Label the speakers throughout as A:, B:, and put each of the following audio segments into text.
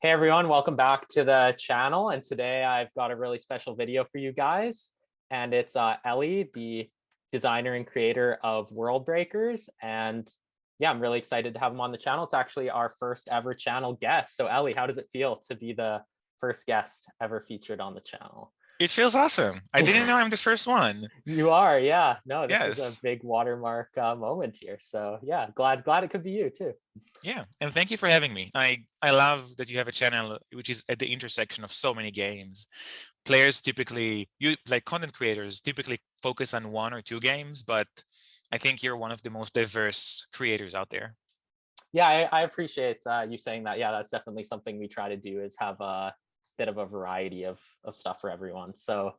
A: Hey everyone, welcome back to the channel. And today I've got a really special video for you guys. And it's Elli, the designer and creator of Worldbreakers. And yeah, I'm really excited to have him on the channel. It's actually our first ever channel guest. So Elli, how does it feel to be the first guest ever featured on the channel?
B: It feels awesome. I didn't know I'm the first one.
A: You are, yeah. No, this is a
B: Yes.
A: big watermark moment here. So yeah, glad it could be you too.
B: Yeah. And thank you for having me. I love that you have a channel which is at the intersection of so many games. Players typically, you like content creators typically focus on one or two games, but I think you're one of the most diverse creators out there.
A: Yeah, I appreciate you saying that. Yeah, that's definitely something we try to do is have a bit of a variety of stuff for everyone. So,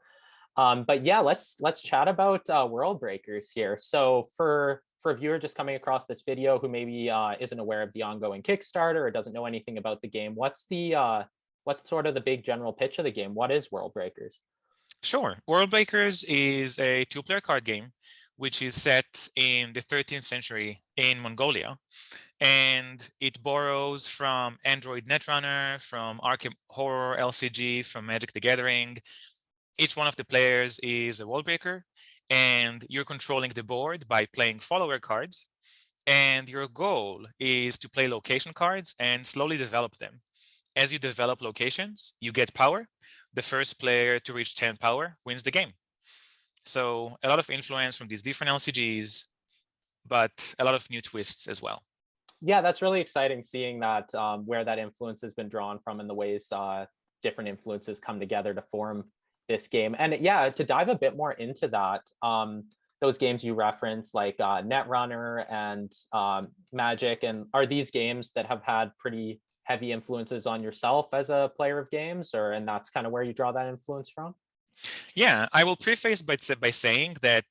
A: but yeah, let's chat about World Breakers here. So for a viewer just coming across this video who maybe isn't aware of the ongoing Kickstarter or doesn't know anything about the game, what's sort of the big general pitch of the game? What is World Breakers?
B: Sure. Worldbreakers is a two-player card game which is set in the 13th century in Mongolia. And it borrows from Android Netrunner, from Arkham Horror LCG, from Magic the Gathering. Each one of the players is a wall breaker, and you're controlling the board by playing follower cards. And your goal is to play location cards and slowly develop them. As you develop locations, you get power. The first player to reach 10 power wins the game. So a lot of influence from these different LCGs, but a lot of new twists as well.
A: Yeah, that's really exciting seeing that where that influence has been drawn from and the ways different influences come together to form this game. And yeah, to dive a bit more into that, those games you referenced like Netrunner and Magic, and are these games that have had pretty heavy influences on yourself as a player of games, or and that's kind of where you draw that influence from?
B: Yeah, I will preface by saying that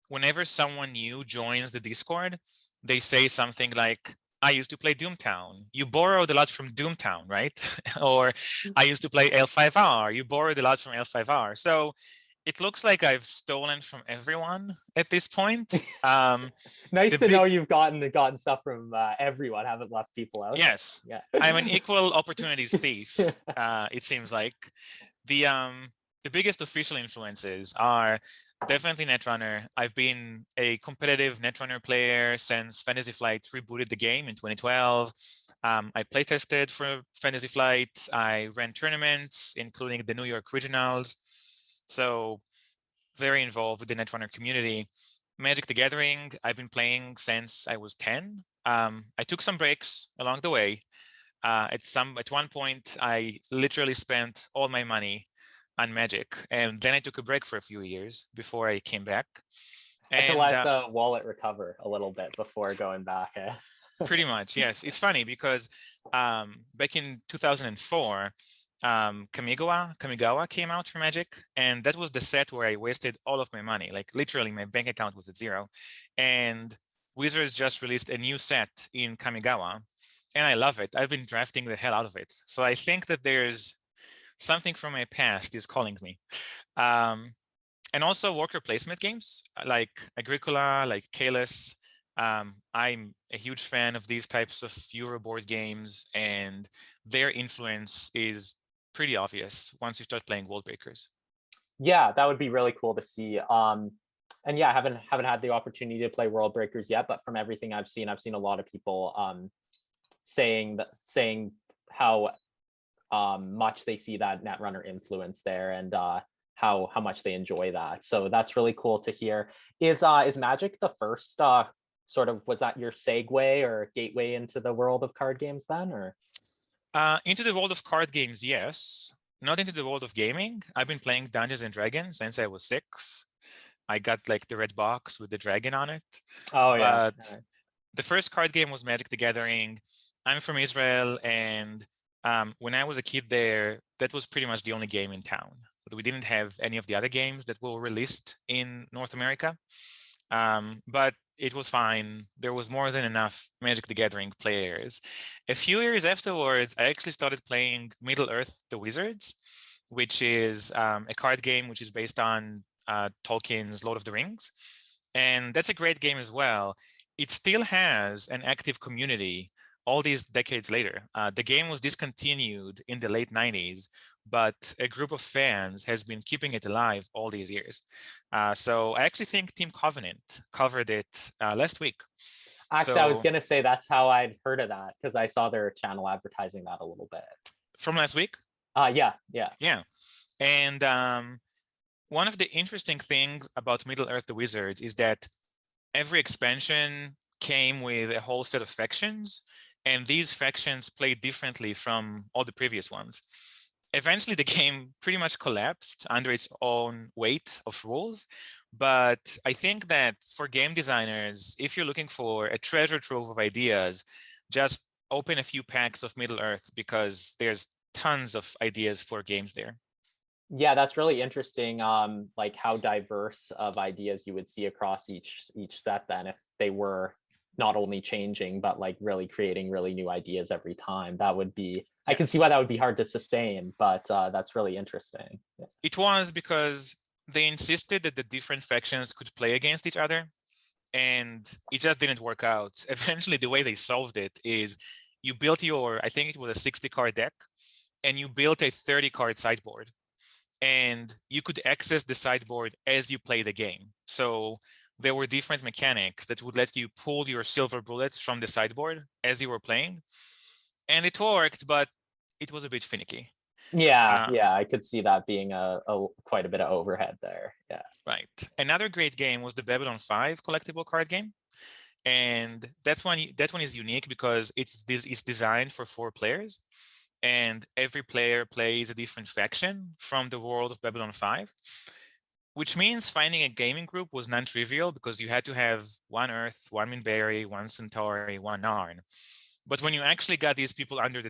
B: whenever someone new joins the Discord, they say something like, I used to play Doomtown. You borrowed a lot from Doomtown, right? Or I used to play L5R. You borrowed a lot from L5R. So it looks like I've stolen from everyone at this point.
A: Nice
B: The
A: to
B: big,
A: know you've gotten stuff from everyone, haven't left people out.
B: yes,
A: Yeah.
B: I'm an equal opportunities thief, it seems like. The um the biggest official influences are definitely Netrunner. I've been a competitive Netrunner player since Fantasy Flight rebooted the game in 2012. I playtested for Fantasy Flight. I ran tournaments, including the New York Regionals. So very involved with the Netrunner community. Magic the Gathering, I've been playing since I was 10. I took some breaks along the way. At one point, I literally spent all my money on Magic, and then I took a break for a few years before I came back.
A: Had to
B: And
A: let the wallet recover a little bit before going back. Eh?
B: pretty much, yes. It's funny because back in 2004, Kamigawa came out for Magic, and that was the set where I wasted all of my money. Like literally, my bank account was at zero, and Wizards just released a new set in Kamigawa, and I love it. I've been drafting the hell out of it. So I think that there's something from my past is calling me. Um, and also worker placement games like Agricola, like Kalis. I'm a huge fan of these types of Euro board games, and their influence is pretty obvious once you start playing World Breakers.
A: Yeah, that would be really cool to see. And yeah, I haven't had the opportunity to play World Breakers yet, but from everything I've seen a lot of people saying how much they see that Netrunner influence there and how much they enjoy that. So that's really cool to hear. Is Magic the first sort of, was that your segue or gateway into the world of card games then, or?
B: Into the world of card games, yes. Not into the world of gaming. I've been playing Dungeons and Dragons since I was 6. I got like the red box with the dragon on it.
A: Oh yeah.
B: But the first card game was Magic the Gathering. I'm from Israel, and when I was a kid there, that was pretty much the only game in town. We didn't have any of the other games that were released in North America. But it was fine. There was more than enough Magic the Gathering players. A few years afterwards, I actually started playing Middle-earth: The Wizards, which is a card game which is based on Tolkien's Lord of the Rings. And that's a great game as well. It still has an active community all these decades later. The game was discontinued in the late 90s, but a group of fans has been keeping it alive all these years. So I actually think Team Covenant covered it last week.
A: Actually, I was going to say that's how I'd heard of that, because I saw their channel advertising that a little bit.
B: From last week?
A: Yeah.
B: And one of the interesting things about Middle-earth: The Wizards is that every expansion came with a whole set of factions, and these factions played differently from all the previous ones. Eventually, the game pretty much collapsed under its own weight of rules. But I think that for game designers, if you're looking for a treasure trove of ideas, just open a few packs of Middle-earth, because there's tons of ideas for games there.
A: Yeah, that's really interesting. Like how diverse of ideas you would see across each set then, if they were not only changing, but like really creating really new ideas every time. That would be, yes. I can see why that would be hard to sustain, but that's really interesting. Yeah.
B: It was because they insisted that the different factions could play against each other, and it just didn't work out. Eventually, the way they solved it is you built I think it was a 60-card deck, and you built a 30-card sideboard. And you could access the sideboard as you play the game. So there were different mechanics that would let you pull your silver bullets from the sideboard as you were playing. And it worked, but it was a bit finicky.
A: Yeah, I could see that being a quite a bit of overhead there. Yeah.
B: Right. Another great game was the Babylon 5 collectible card game. And that one is unique because it's designed for 4 players. And every player plays a different faction from the world of Babylon 5, which means finding a gaming group was non-trivial, because you had to have 1 Earth, 1 Minbari, 1 Centauri, 1 Narn. But when you actually got these people under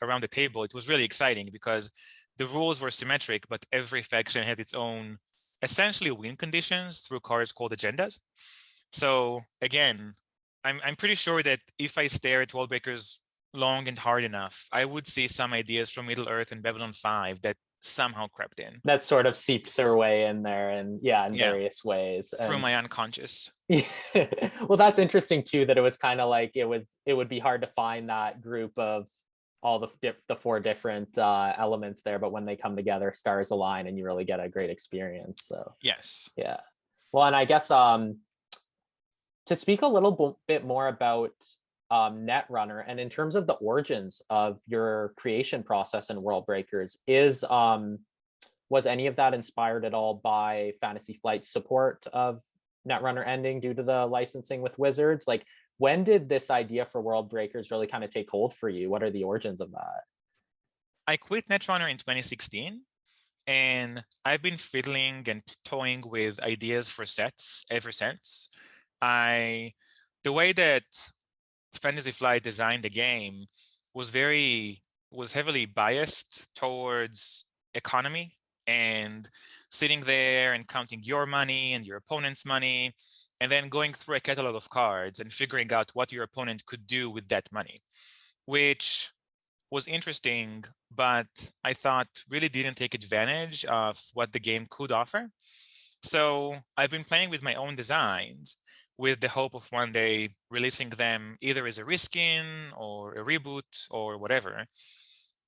B: around the table, it was really exciting, because the rules were symmetric, but every faction had its own essentially win conditions through cards called agendas. So again, I'm pretty sure that if I stare at Worldbreakers long and hard enough, I would see some ideas from Middle-earth and Babylon 5 that somehow crept in.
A: That sort of seeped their way in there, and in various ways.
B: Through my unconscious.
A: Well, that's interesting too, that it was kind of like it would be hard to find that group of all the 4 different elements there, but when they come together, stars align and you really get a great experience. So
B: yes.
A: Yeah. Well, and I guess to speak a little bit more about Netrunner, and in terms of the origins of your creation process in Worldbreakers, was any of that inspired at all by Fantasy Flight's support of Netrunner ending due to the licensing with Wizards? Like, when did this idea for Worldbreakers really kind of take hold for you? What are the origins of that?
B: I quit Netrunner in 2016, and I've been fiddling and toying with ideas for sets ever since. The way that Fantasy Flight designed the game was heavily biased towards economy and sitting there and counting your money and your opponent's money, and then going through a catalog of cards and figuring out what your opponent could do with that money, which was interesting, but I thought really didn't take advantage of what the game could offer. So I've been playing with my own designs with the hope of one day releasing them either as a reskin or a reboot or whatever.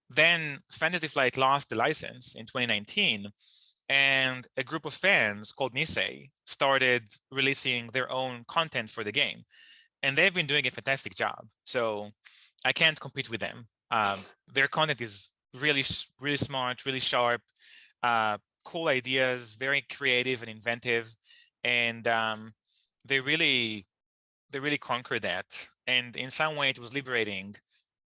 B: Then Fantasy Flight lost the license in 2019, and a group of fans called Nisei started releasing their own content for the game. And they've been doing a fantastic job. So I can't compete with them. Their content is really, really smart, really sharp, cool ideas, very creative and inventive. And they really conquer that. And in some way it was liberating,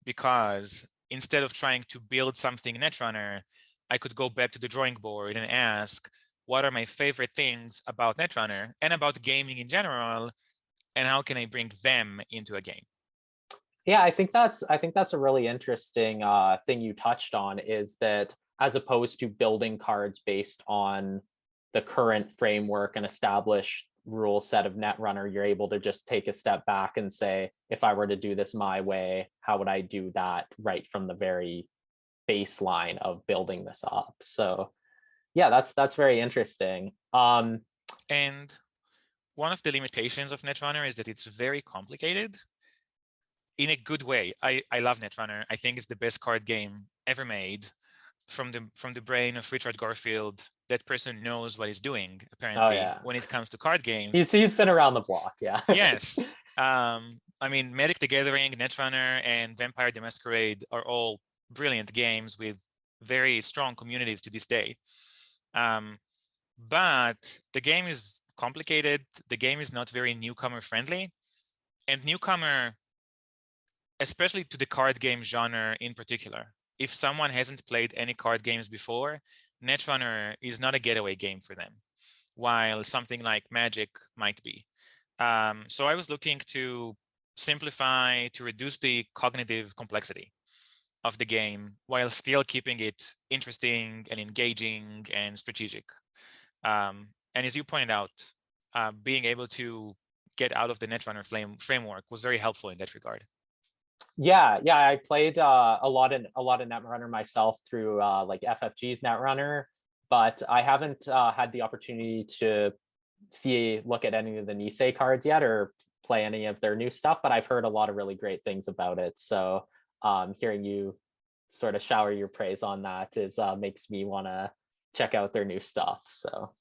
B: because instead of trying to build something Netrunner, I could go back to the drawing board and ask, what are my favorite things about Netrunner and about gaming in general, and how can I bring them into a game?
A: Yeah, I think that's a really interesting thing you touched on, is that as opposed to building cards based on the current framework and established rule set of Netrunner, you're able to just take a step back and say, if I were to do this my way, how would I do that right from the very baseline of building this up? So yeah, that's very interesting.
B: And one of the limitations of Netrunner is that it's very complicated. in a good way. I love Netrunner. I think it's the best card game ever made from the brain of Richard Garfield. That person knows what he's doing,
A: Oh
B: apparently,
A: yeah,
B: when it comes to card games.
A: he's been around the block. Yeah.
B: Yes. I mean, Magic the Gathering, Netrunner, and Vampire the Masquerade are all brilliant games with very strong communities to this day. But the game is complicated. The game is not very newcomer friendly. And newcomer, especially to the card game genre in particular, if someone hasn't played any card games before, Netrunner is not a getaway game for them, while something like Magic might be. So I was looking to simplify, to reduce the cognitive complexity of the game while still keeping it interesting and engaging and strategic. And as you pointed out, being able to get out of the Netrunner framework was very helpful in that regard.
A: Yeah, I played a lot of Netrunner myself through like FFG's Netrunner, but I haven't had the opportunity to look at any of the Nisei cards yet or play any of their new stuff, but I've heard a lot of really great things about it. So hearing you sort of shower your praise on that is makes me want to check out their new stuff. So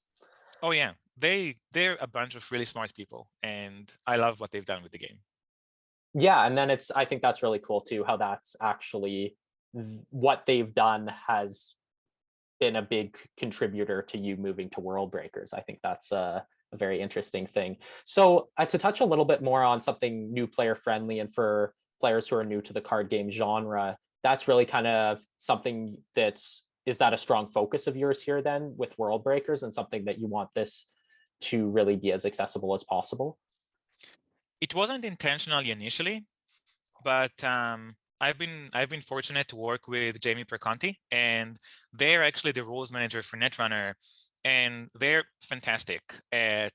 B: oh yeah, they're a bunch of really smart people, and I love what they've done with the game.
A: Yeah, and then I think that's really cool too, how that's actually what they've done has been a big contributor to you moving to Worldbreakers. I think that's a very interesting thing. So to touch a little bit more on something new player friendly and for players who are new to the card game genre, that's really kind of something is that a strong focus of yours here then with Worldbreakers and something that you want this to really be as accessible as possible?
B: It wasn't intentionally initially, but I've been fortunate to work with Jamie Perconti, and they're actually the rules manager for Netrunner, and they're fantastic at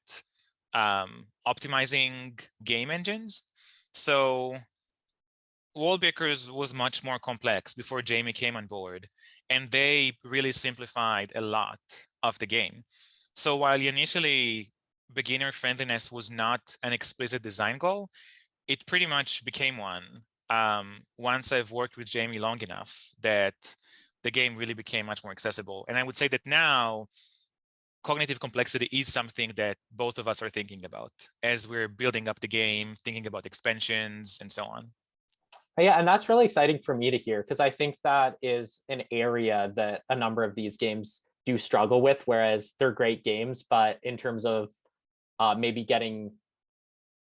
B: optimizing game engines. So Worldbreakers was much more complex before Jamie came on board, and they really simplified a lot of the game. So while initially beginner friendliness was not an explicit design goal, it pretty much became one once I've worked with Jamie long enough that the game really became much more accessible. And I would say that now cognitive complexity is something that both of us are thinking about as we're building up the game, thinking about expansions and so on.
A: Yeah, and that's really exciting for me to hear because I think that is an area that a number of these games do struggle with, whereas they're great games, but in terms of maybe getting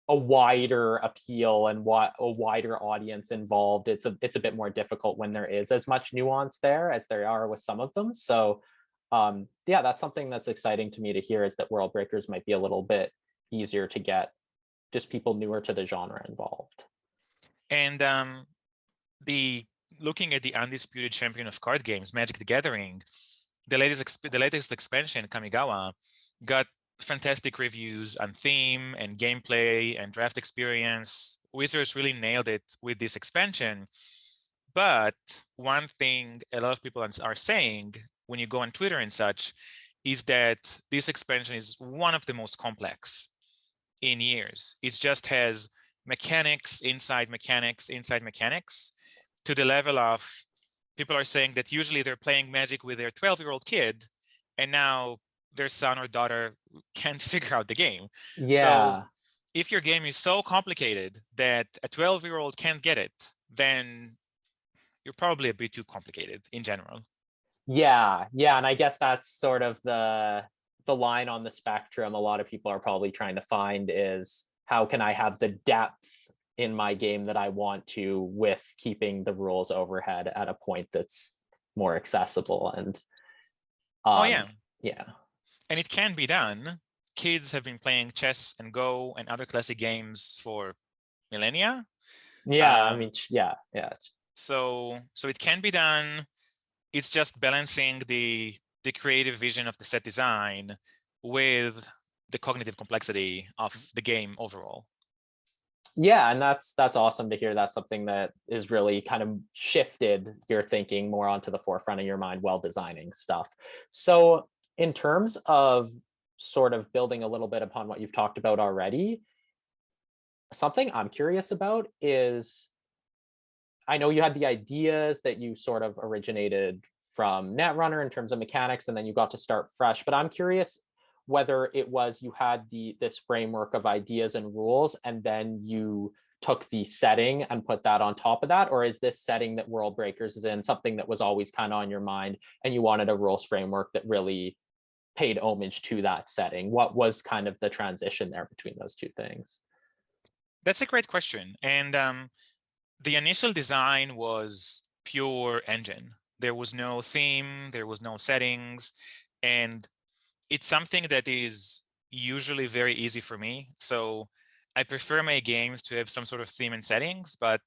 A: a wider appeal and what a wider audience involved, it's a bit more difficult when there is as much nuance there as there are with some of them. So yeah, that's something that's exciting to me to hear, is that Worldbreakers might be a little bit easier to get just people newer to the genre involved.
B: And the looking at the undisputed champion of card games, Magic the Gathering, the latest expansion, Kamigawa, got fantastic reviews on theme and gameplay and draft experience. Wizards really nailed it with this expansion. But one thing a lot of people are saying when you go on Twitter and such is that this expansion is one of the most complex in years. It just has mechanics inside mechanics inside mechanics, to the level of people are saying that usually they're playing Magic with their 12-year-old kid, and now their son or daughter can't figure out the game. So
A: Yeah.
B: if your game is so complicated that a 12-year-old can't get it, then you're probably a bit too complicated in general.
A: Yeah, and I guess that's sort of the line on the spectrum a lot of people are probably trying to find, is how can I have the depth in my game that I want to with keeping the rules overhead at a point that's more accessible. And
B: Oh yeah,
A: yeah.
B: and it can be done. Kids have been playing chess and Go and other classic games for millennia.
A: Yeah, I mean, yeah.
B: So it can be done. It's just balancing the creative vision of the set design with the cognitive complexity of the game overall.
A: Yeah, and that's awesome to hear. That's something that is really kind of shifted your thinking more onto the forefront of your mind while designing stuff. So in terms of sort of building a little bit upon what you've talked about already, something I'm curious about is I know you had the ideas that you sort of originated from Netrunner in terms of mechanics, and then you got to start fresh. But I'm curious whether it was you had this framework of ideas and rules, and then you took the setting and put that on top of that, or is this setting that Worldbreakers is in something that was always kind of on your mind, and you wanted a rules framework that really paid homage to that setting? What was kind of the transition there between those two things?
B: That's a great question. And the initial design was pure engine. There was no theme, there was no settings, and it's something that is usually very easy for me. So I prefer my games to have some sort of theme and settings, but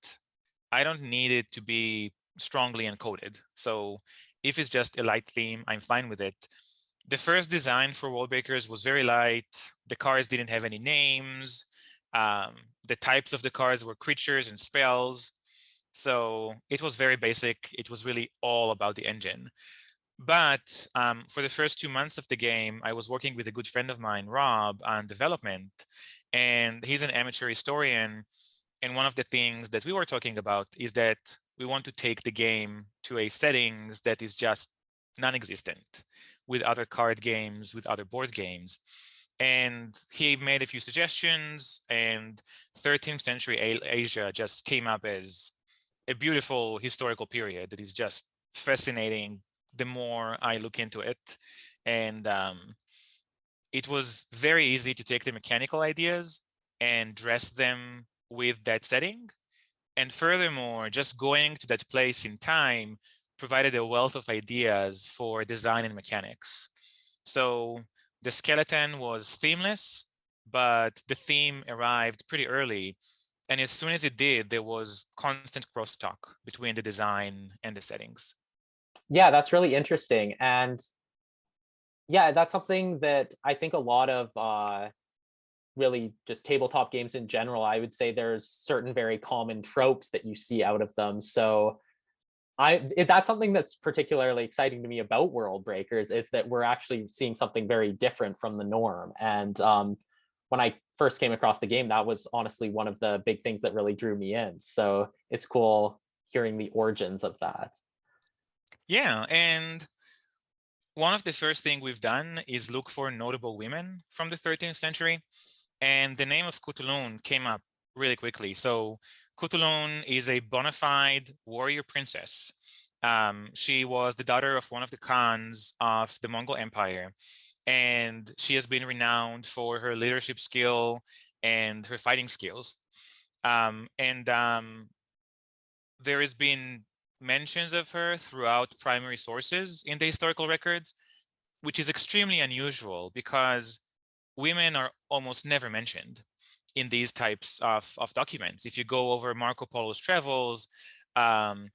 B: I don't need it to be strongly encoded. So if it's just a light theme, I'm fine with it. The first design for Worldbreakers was very light. The cards didn't have any names. The types of the cards were creatures and spells. So it was very basic. It was really all about the engine. But for the first 2 months of the game, I was working with a good friend of mine, Rob, on development. And he's an amateur historian. And one of the things that we were talking about is that we want to take the game to a settings that is just non-existent with other card games, with other board games. And he made a few suggestions, and 13th century Asia just came up as a beautiful historical period that is just fascinating the more I look into it. And it was very easy to take the mechanical ideas and dress them with that setting. And furthermore, just going to that place in time provided a wealth of ideas for design and mechanics. So the skeleton was themeless, but the theme arrived pretty early. And as soon as it did, there was constant crosstalk between the design and the settings.
A: Yeah, that's really interesting. And yeah, that's something that I think a lot of really just tabletop games in general, I would say there's certain very common tropes that you see out of them. So that's something that's particularly exciting to me about Worldbreakers, is that we're actually seeing something very different from the norm. And when I first came across the game, that was honestly one of the big things that really drew me in. So it's cool hearing the origins of that.
B: Yeah, and one of the first things we've done is look for notable women from the 13th century. And the name of Cthulhu came up really quickly. So Cthulhu is a bona fide warrior princess. She was the daughter of one of the Khans of the Mongol Empire. And she has been renowned for her leadership skill and her fighting skills. There has been mentions of her throughout primary sources in the historical records, which is extremely unusual because women are almost never mentioned in these types of documents. If you go over Marco Polo's travels, then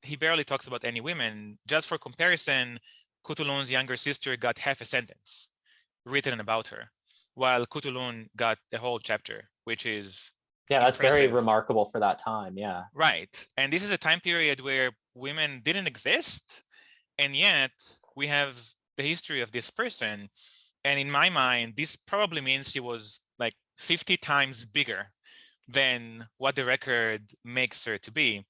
B: he barely talks about any women. Just for comparison, Cthulhu's younger sister got half a sentence written about her, while Cthulhu got a whole chapter, which is
A: Yeah, that's very
B: impressive.
A: remarkable for that time. Yeah.
B: Right. And this is a time period where women didn't exist, and yet we have the history of this person. And in my mind, this probably means she was like 50 times bigger than what the record makes her to be.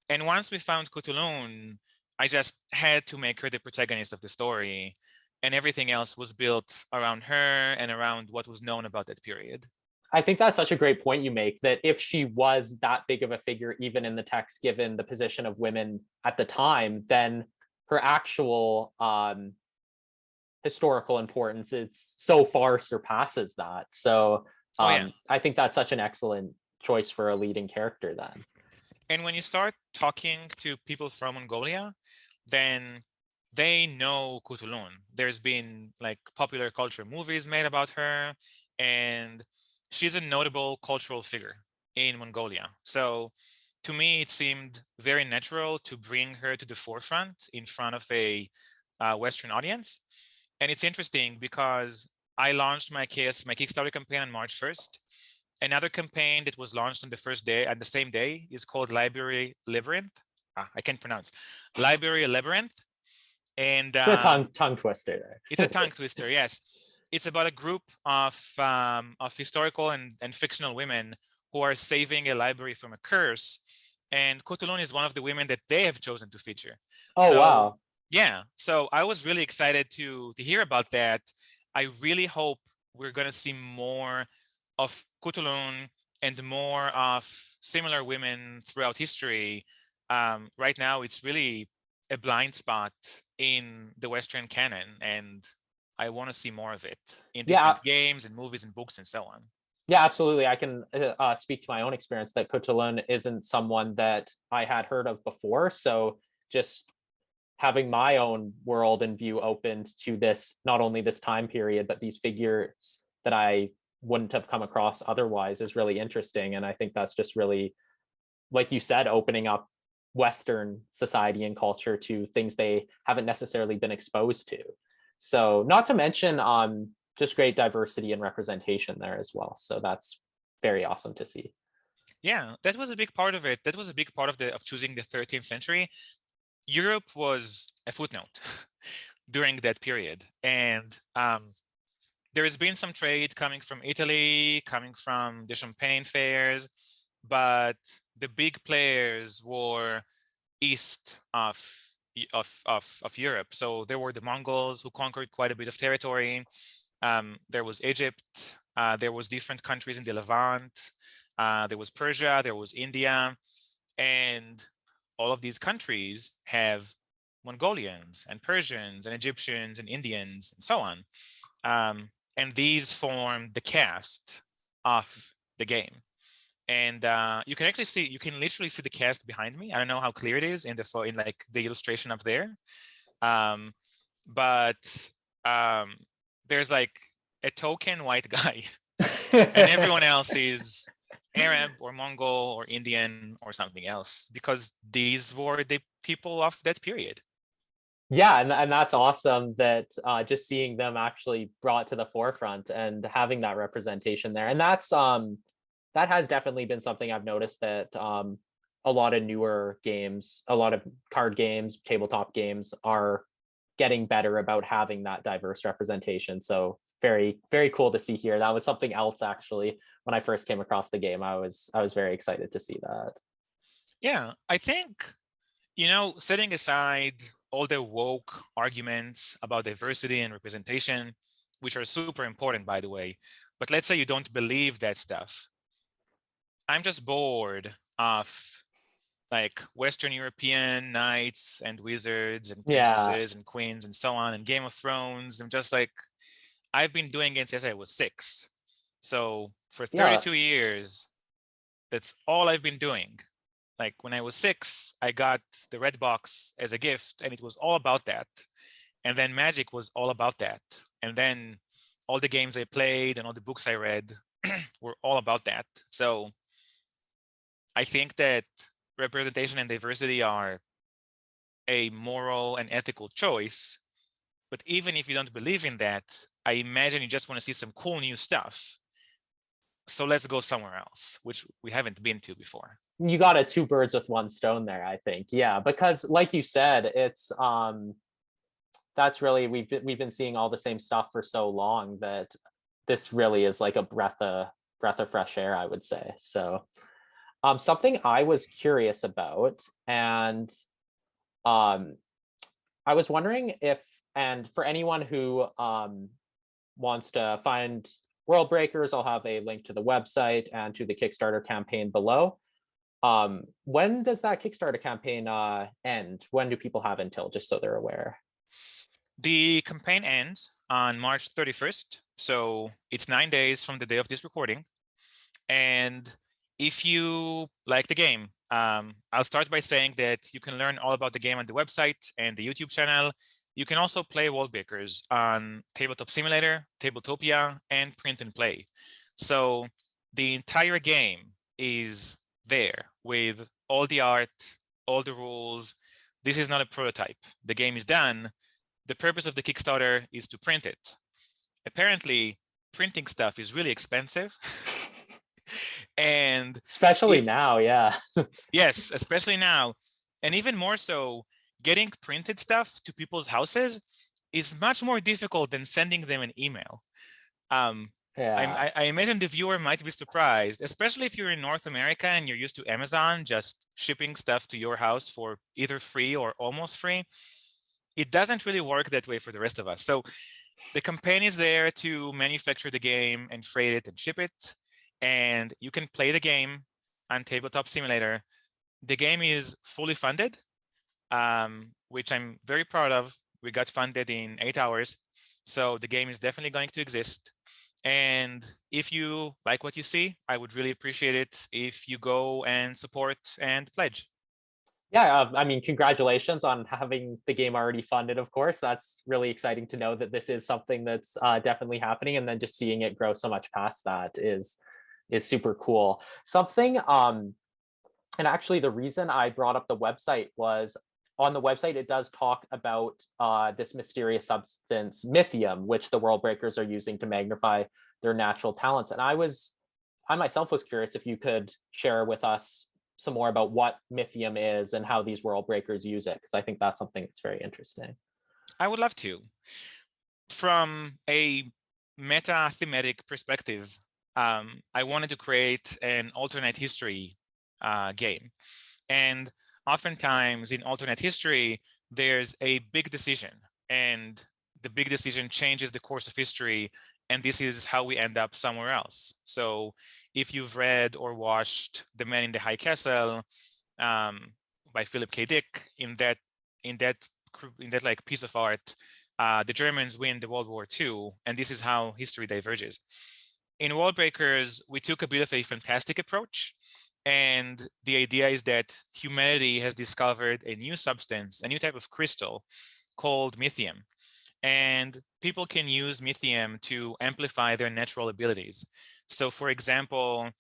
B: And once we found Cthulhu, I just had to make her the protagonist of the story, and everything else was built around her and around what was known about that period.
A: I think that's such a great point you make, that if she was that big of a figure, even in the text, given the position of women at the time, then her actual historical importance so far surpasses that. So I think that's such an excellent choice for a leading character then.
B: And when you start talking to people from Mongolia, then they know Cthulhu. There's been like popular culture movies made about her, and she's a notable cultural figure in Mongolia. So to me, it seemed very natural to bring her to the forefront in front of a Western audience. And it's interesting because I launched my Kickstarter campaign on March 1st. Another campaign that was launched on the first day, and the same day, is called Library Labyrinth. I can't pronounce. Library Labyrinth. And
A: it's a tongue twister there.
B: It's a tongue twister, yes. It's about a group of historical and fictional women who are saving a library from a curse. And Cotulon is one of the women that they have chosen to feature.
A: Oh,
B: So
A: wow.
B: yeah, so I was really excited to hear about that. I really hope we're going to see more of Cotulon and more of similar women throughout history. Right now, it's really a blind spot in the Western canon, and I want to see more of it in
A: Yeah.
B: different games and movies and books and so on.
A: Yeah, absolutely. I can speak to my own experience that Cotulon isn't someone that I had heard of before. So just having my own world and view opened to this, not only this time period, but these figures that I wouldn't have come across otherwise is really interesting. And I think that's just really, like you said, opening up Western society and culture to things they haven't necessarily been exposed to. So not to mention just great diversity and representation there as well. So that's very awesome to see.
B: Yeah, that was a big part of it. That was a big part of choosing the 13th century. Europe was a footnote during that period. And there has been some trade coming from Italy, coming from the Champagne fairs, but the big players were east of Europe. So there were the Mongols who conquered quite a bit of territory. There was Egypt. There was different countries in the Levant. There was Persia. There was India. And all of these countries have Mongolians and Persians and Egyptians and Indians and so on. And these form the cast of the game. And you can actually see, you can literally see the cast behind me. I don't know how clear it is in like the illustration up there. But there's like a token white guy and everyone else is Arab or Mongol or Indian or something else, because these were the people of that period.
A: Yeah, and that's awesome that just seeing them actually brought to the forefront and having that representation there. And that's that has definitely been something I've noticed that a lot of newer games, a lot of card games, tabletop games are getting better about having that diverse representation. So very, very cool to see here. That was something else actually when I first came across the game. I was very excited to see that.
B: Yeah, I think, you know, setting aside all the woke arguments about diversity and representation, which are super important, by the way, but let's say you don't believe that stuff. I'm just bored of like Western European knights and wizards and
A: Yeah,
B: princesses and queens and so on, and Game of Thrones. I'm just like, I've been doing it since I was 6. So for
A: yeah,
B: 32 years, that's all I've been doing. Like when I was 6, I got the red box as a gift and it was all about that. And then Magic was all about that. And then all the games I played and all the books I read were all about that. So I think that representation and diversity are a moral and ethical choice. But even if you don't believe in that, I imagine you just want to see some cool new stuff. So let's go somewhere else, which we haven't been to before.
A: you got a two birds with one stone there, I think. Yeah, because like you said, it's that's really we've been seeing all the same stuff for so long that this really is like a breath of fresh air, I would say. So something I was curious about, and I was wondering if, and for anyone who wants to find Worldbreakers, I'll have a link to the website and to the Kickstarter campaign below. When does that Kickstarter campaign end? When do people have until, just so they're aware?
B: The campaign ends on March 31st. So it's 9 days from the day of this recording. And if you like the game, I'll start by saying that you can learn all about the game on the website and the YouTube channel. You can also play Worldbreakers on Tabletop Simulator, Tabletopia, and Print and Play. So the entire game is there with all the art, all the rules. This is not a prototype. The game is done. The purpose of the Kickstarter is to print it. Apparently, printing stuff is really expensive. And
A: especially now, yeah.
B: yes, especially now. And even more so, getting printed stuff to people's houses is much more difficult than sending them an email.
A: Yeah.
B: I imagine the viewer might be surprised, especially if you're in North America and you're used to Amazon just shipping stuff to your house for either free or almost free. It doesn't really work that way for the rest of us. So the campaign is there to manufacture the game and freight it and ship it. And you can play the game on Tabletop Simulator. The game is fully funded, which I'm very proud of. We got funded in 8 hours. So the game is definitely going to exist. And if you like what you see, I would really appreciate it if you go and support and pledge.
A: Yeah, I mean, congratulations on having the game already funded, of course. That's really exciting to know that this is something that's definitely happening, and then just seeing it grow so much past that is super cool. Something and actually the reason I brought up the website was on the website it does talk about this mysterious substance mithium, which the Worldbreakers are using to magnify their natural talents. And I myself was curious if you could share with us some more about what mithium is and how these Worldbreakers use it, because I think that's something that's very interesting.
B: I would love to. From a meta-thematic perspective, I wanted to create an alternate history game. And oftentimes in alternate history, there's a big decision, and the big decision changes the course of history, and this is how we end up somewhere else. So if you've read or watched The Man in the High Castle by Philip K. Dick, in that like piece of art, the Germans win the World War II, and this is how history diverges. In Worldbreakers, we took a bit of a fantastic approach. And the idea is that humanity has discovered a new substance, a new type of crystal called mithium. And people can use mithium to amplify their natural abilities. So for example,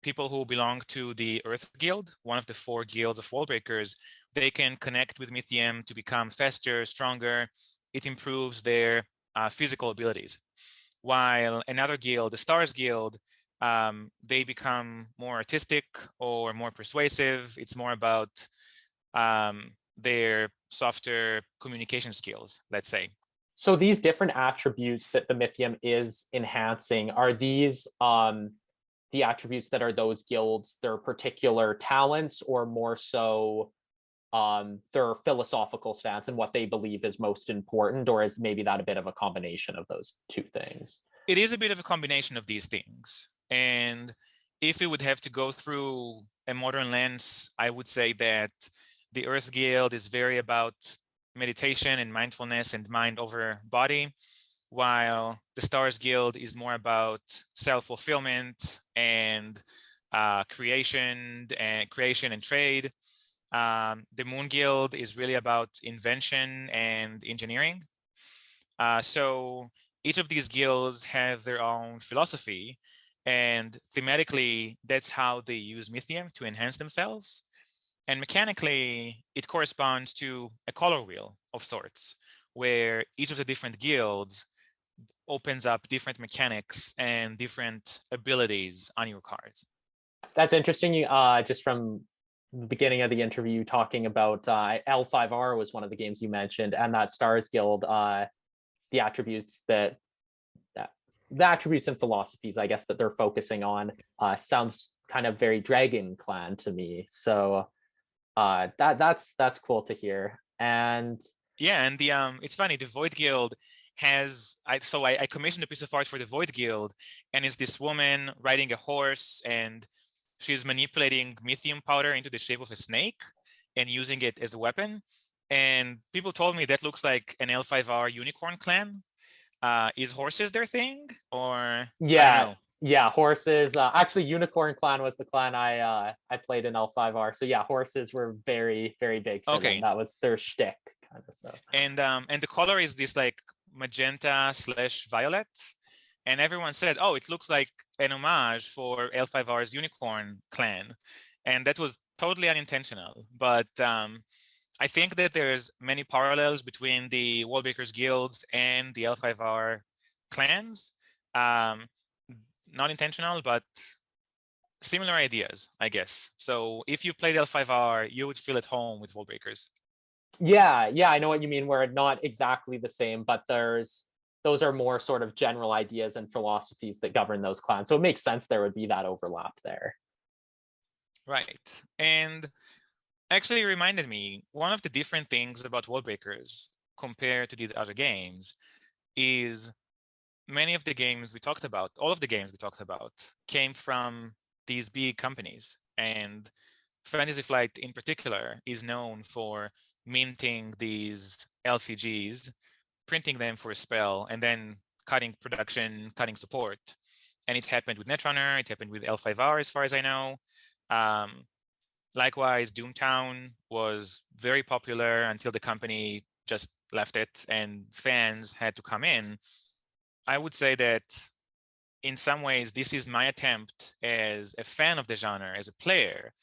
B: people who belong to the Earth Guild, one of the 4 guilds of Worldbreakers, they can connect with mithium to become faster, stronger. It improves their physical abilities. While another guild, the Stars Guild, they become more artistic or more persuasive. It's more about their softer communication skills, let's say.
A: So these different attributes that the mithium is enhancing, are these the attributes that are those guilds, their particular talents, or more so their philosophical stance and what they believe is most important, or is maybe that a bit of a combination of those two things?
B: It is a bit of a combination of these things. And if we would have to go through a modern lens, I would say that the Earth Guild is very about meditation and mindfulness and mind over body, while the Stars Guild is more about self-fulfillment and creation and trade. The Moon Guild is really about invention and engineering. So each of these guilds have their own philosophy, and thematically, that's how they use mithium to enhance themselves. And mechanically, it corresponds to a color wheel of sorts, where each of the different guilds opens up different mechanics and different abilities on your cards.
A: That's interesting. You just from the beginning of the interview talking about L5R was one of the games you mentioned, and that Stars Guild, the attributes the attributes and philosophies, I guess, that they're focusing on sounds kind of very Dragon Clan to me. So that's cool to hear. And
B: yeah, and the it's funny, the Void Guild has I commissioned a piece of art for the Void Guild, and it's this woman riding a horse, and she's manipulating mithium powder into the shape of a snake and using it as a weapon. And people told me that looks like an L5R unicorn clan. Is horses their thing, or
A: yeah,
B: I don't know?
A: Yeah, horses. Actually, Unicorn Clan was the clan I played in L5R. So yeah, horses were very very big for them.
B: Okay,
A: That was their shtick kind of stuff.
B: and the color is this like magenta/violet, and everyone said, oh, it looks like an homage for L5R's unicorn clan, and that was totally unintentional. But I think that there's many parallels between the Worldbreakers guilds and the L5R clans. Not intentional, but similar ideas, I guess. So if you've played L5R, you would feel at home with Worldbreakers.
A: Yeah, I know what you mean. Where not exactly the same, but there's those are more sort of general ideas and philosophies that govern those clans. So it makes sense there would be that overlap there.
B: Right. And actually reminded me, one of the different things about Worldbreakers compared to the other games is many of the games we talked about, all of the games we talked about, came from these big companies. And Fantasy Flight in particular is known for minting these LCGs, printing them for a spell, and then cutting production, cutting support. And it happened with Netrunner, it happened with L5R as far as I know. Likewise, Doomtown was very popular until the company just left it and fans had to come in. I would say that in some ways, this is my attempt as a fan of the genre, as a player,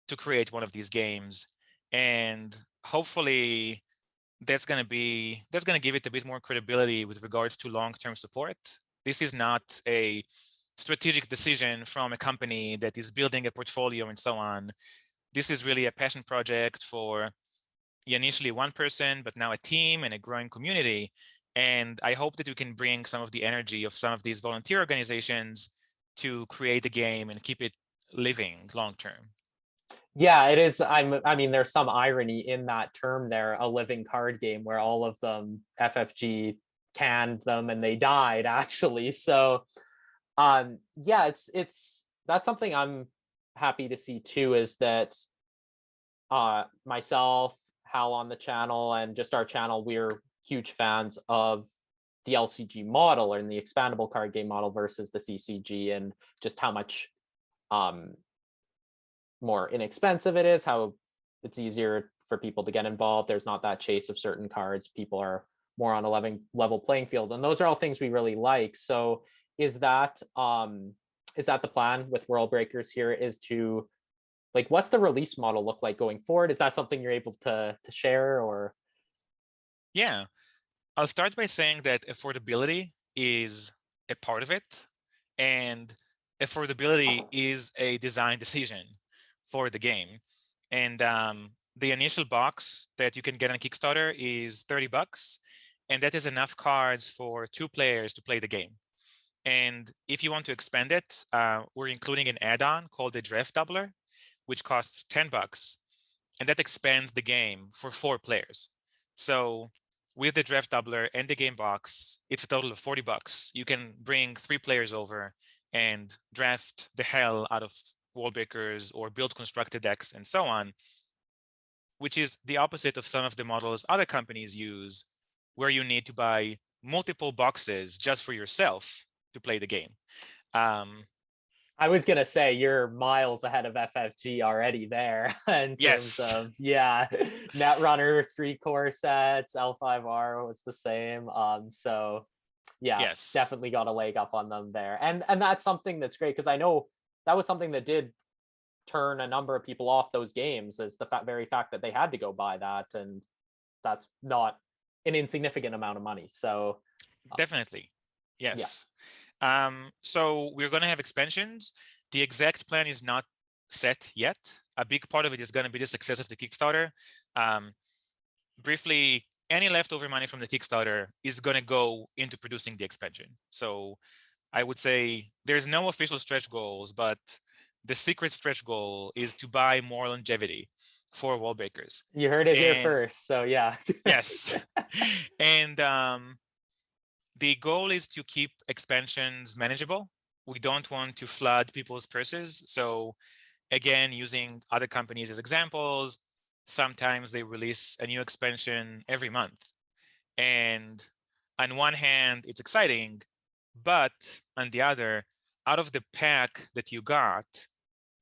B: to create one of these games. And hopefully that's going to give it a bit more credibility with regards to long-term support. This is not a strategic decision from a company that is building a portfolio and so on. This is really a passion project for initially one person, but now a team and a growing community. And I hope that we can bring some of the energy of some of these volunteer organizations to create the game and keep it living long-term.
A: Yeah, it is. I mean, there's some irony in that term there, a living card game, where all of them, FFG canned them and they died actually. So yeah, it's that's something I'm happy to see too, is that myself, Hal on the channel, and just our channel, we're huge fans of the LCG model and the expandable card game model versus the CCG, and just how much more inexpensive it is, how it's easier for people to get involved. There's not that chase of certain cards. People are more on a level playing field, and those are all things we really like. So is that the plan with Worldbreakers here, is to, like, what's the release model look like going forward? Is that something you're able to share, or?
B: Yeah, I'll start by saying that affordability is a part of it, and affordability is a design decision for the game. And the initial box that you can get on Kickstarter is $30, and that is enough cards for 2 players to play the game. And if you want to expand it, we're including an add-on called the Draft Doubler, which costs $10, and that expands the game for 4 players. So with the Draft Doubler and the game box, it's a total of $40. You can bring 3 players over and draft the hell out of Worldbreakers or build constructed decks and so on, which is the opposite of some of the models other companies use, where you need to buy multiple boxes just for yourself to play the game.
A: I was gonna say you're miles ahead of FFG already there in terms of, yeah, Netrunner 3 core sets, L5R was the same. So yeah,
B: yes,
A: definitely got a leg up on them there. And that's something that's great, because I know that was something that did turn a number of people off those games, is the very fact that they had to go buy that, and that's not an insignificant amount of money. So
B: definitely, yes.
A: Yeah.
B: So we're going to have expansions. The exact plan is not set yet. A big part of it is going to be the success of the Kickstarter. Briefly, any leftover money from the Kickstarter is going to go into producing the expansion. So I would say there's no official stretch goals, but the secret stretch goal is to buy more longevity for Worldbreakers.
A: You heard it here first, so yeah.
B: Yes. And the goal is to keep expansions manageable. We don't want to flood people's purses. So again, using other companies as examples, sometimes they release a new expansion every month. And on one hand, it's exciting, but on the other, out of the pack that you got,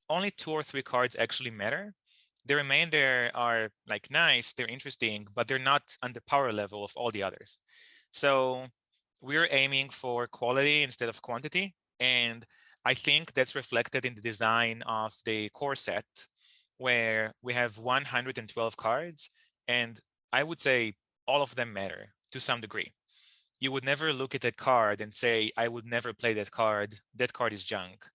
B: only 2 or 3 cards actually matter. The remainder are like nice, they're interesting, but they're not on the power level of all the others. So we're aiming for quality instead of quantity. And I think that's reflected in the design of the core set, where we have 112 cards. And I would say all of them matter to some degree. You would never look at that card and say, I would never play that card. That card is junk.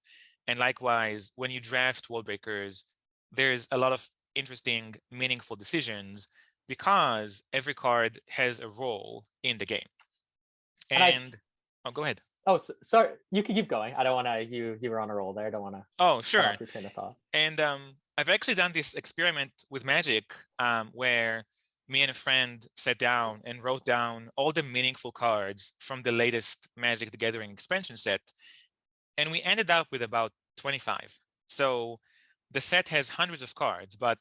B: And likewise, when you draft Worldbreakers, there's a lot of interesting, meaningful decisions because every card has a role in the game. And oh, go ahead.
A: Oh, sorry, you can keep going. I don't want to, you were on a roll there. I don't want to
B: Oh,
A: cut
B: sure.
A: off your train of thought.
B: And I've actually done this experiment with Magic where me and a friend sat down and wrote down all the meaningful cards from the latest Magic the Gathering expansion set. And we ended up with about 25. So the set has hundreds of cards, but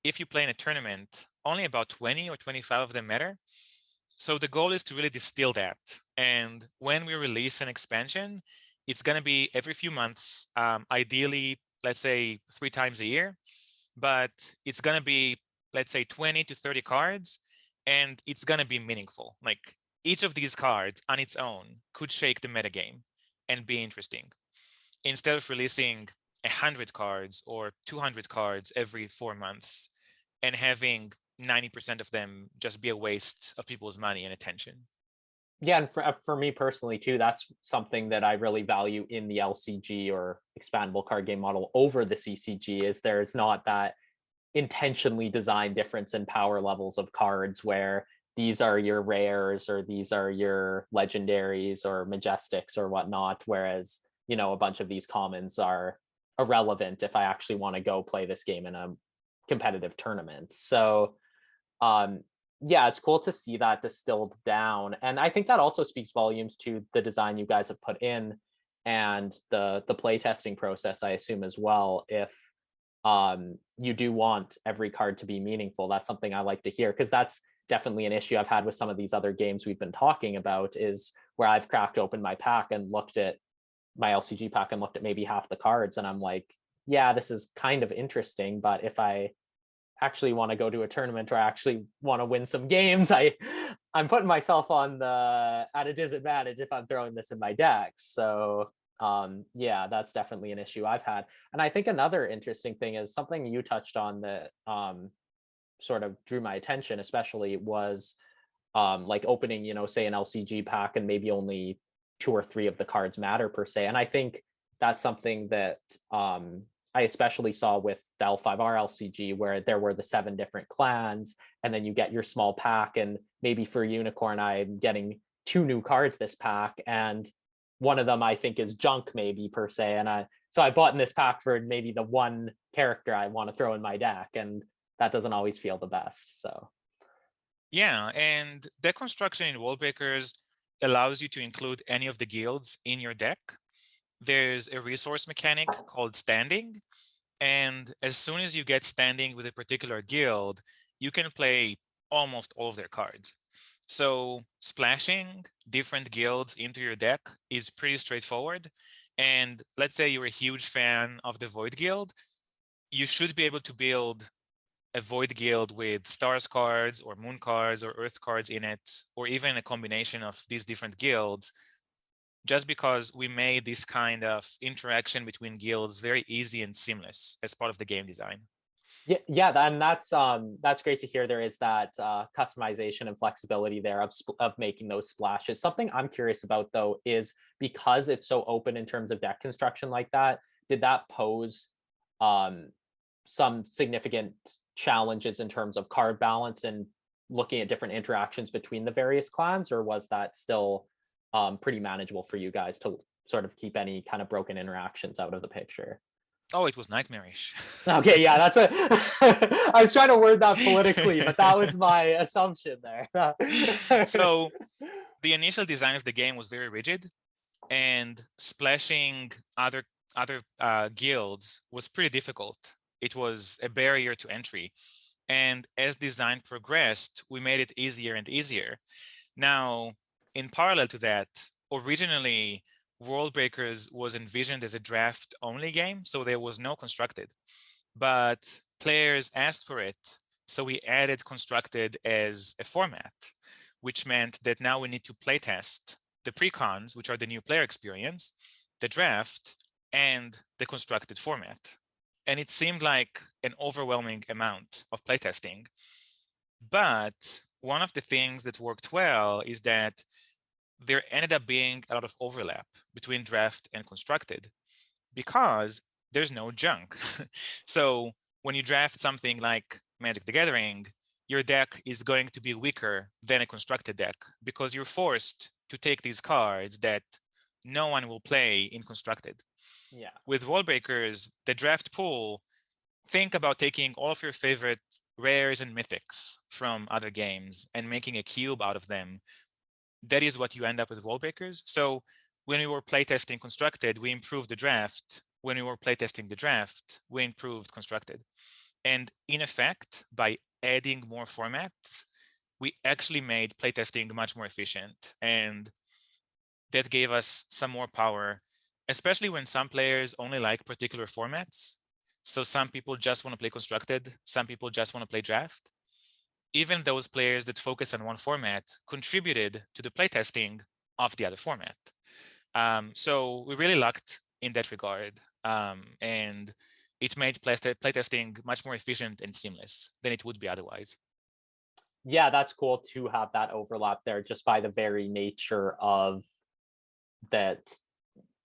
B: if you play in a tournament, only about 20 or 25 of them matter. So the goal is to really distill that. And when we release an expansion, it's going to be every few months, ideally, let's say 3 times a year, but it's going to be, let's say 20 to 30 cards, and it's going to be meaningful. Like each of these cards on its own could shake the metagame and be interesting. Instead of releasing 100 cards or 200 cards every 4 months and having 90% of them just be a waste of people's money and attention.
A: Yeah, and for me personally too, that's something that I really value in the LCG or expandable card game model over the CCG, is there's not that intentionally designed difference in power levels of cards where these are your rares or these are your legendaries or majestics or whatnot, whereas, you know, a bunch of these commons are irrelevant if I actually want to go play this game in a competitive tournament. So yeah, it's cool to see that distilled down, and I think that also speaks volumes to the design you guys have put in and the play testing process, I assume, as well. If you do want every card to be meaningful, that's something I like to hear, because that's definitely an issue I've had with some of these other games we've been talking about, is where I've cracked open my pack and looked at my LCG pack and looked at maybe half the cards, and I'm like, yeah, this is kind of interesting, but if I actually want to go to a tournament or I actually want to win some games, I'm putting myself on the at a disadvantage if I'm throwing this in my decks. So yeah, that's definitely an issue I've had. And I think another interesting thing is something you touched on that sort of drew my attention, especially, was like opening, you know, say an LCG pack and maybe only 2 or 3 of the cards matter per se. And I think that's something that I especially saw with the L5R LCG, where there were the 7 different clans, and then you get your small pack, and maybe for Unicorn, I'm getting 2 new cards this pack, and one of them I think is junk maybe per se, and I bought in this pack for maybe the one character I want to throw in my deck, and that doesn't always feel the best. So
B: yeah, and deck construction in Worldbreakers allows you to include any of the guilds in your deck. There's a resource mechanic called standing, and as soon as you get standing with a particular guild, you can play almost all of their cards. So splashing different guilds into your deck is pretty straightforward. And let's say you're a huge fan of the Void Guild, you should be able to build a Void Guild with stars cards or moon cards or earth cards in it, or even a combination of these different guilds, just because we made this kind of interaction between guilds very easy and seamless as part of the game design.
A: yeah, and that's great to hear. There is that customization and flexibility there of making those splashes. Something I'm curious about though is, because it's so open in terms of deck construction like that, did that pose some significant challenges in terms of card balance and looking at different interactions between the various clans, or was that still pretty manageable for you guys to sort of keep any kind of broken interactions out of the picture?
B: Oh, it was nightmarish.
A: Okay, yeah, that's a I was trying to word that politically, but that was my assumption there.
B: So the initial design of the game was very rigid, and splashing other guilds was pretty difficult. It was a barrier to entry. And as design progressed, we made it easier and easier. Now, in parallel to that, originally, Worldbreakers was envisioned as a draft-only game, so there was no constructed. But players asked for it, so we added constructed as a format, which meant that now we need to playtest the pre-cons, which are the new player experience, the draft, and the constructed format. And it seemed like an overwhelming amount of playtesting. But one of the things that worked well is that there ended up being a lot of overlap between draft and constructed, because there's no junk. So when you draft something like Magic the Gathering, your deck is going to be weaker than a constructed deck, because you're forced to take these cards that no one will play in constructed.
A: Yeah.
B: With Worldbreakers, the draft pool, think about taking all of your favorite rares and mythics from other games and making a cube out of them. That is what you end up with Worldbreakers. So when we were playtesting constructed, we improved the draft. When we were playtesting the draft, we improved constructed. And in effect, by adding more formats, we actually made playtesting much more efficient. And that gave us some more power, especially when some players only like particular formats. So some people just want to play constructed, some people just want to play draft. Even those players that focus on one format contributed to the playtesting of the other format. So we really lucked in that regard. And it made playtesting much more efficient and seamless than it would be otherwise.
A: Yeah, that's cool to have that overlap there just by the very nature of that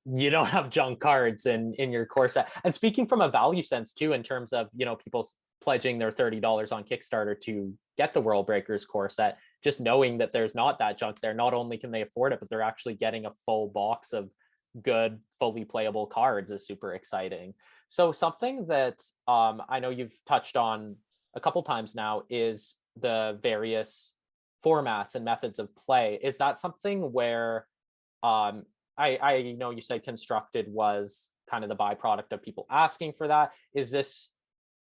A: you don't have junk cards in your core set. And speaking from a value sense too, in terms of, people pledging their $30 on Kickstarter to get the Worldbreakers core set, just knowing that there's not that junk there, not only can they afford it, but they're actually getting a full box of good, fully playable cards is super exciting. So something that I know you've touched on a couple times now is the various formats and methods of play. Is that something where I know you said constructed was kind of the byproduct of people asking for that. Is this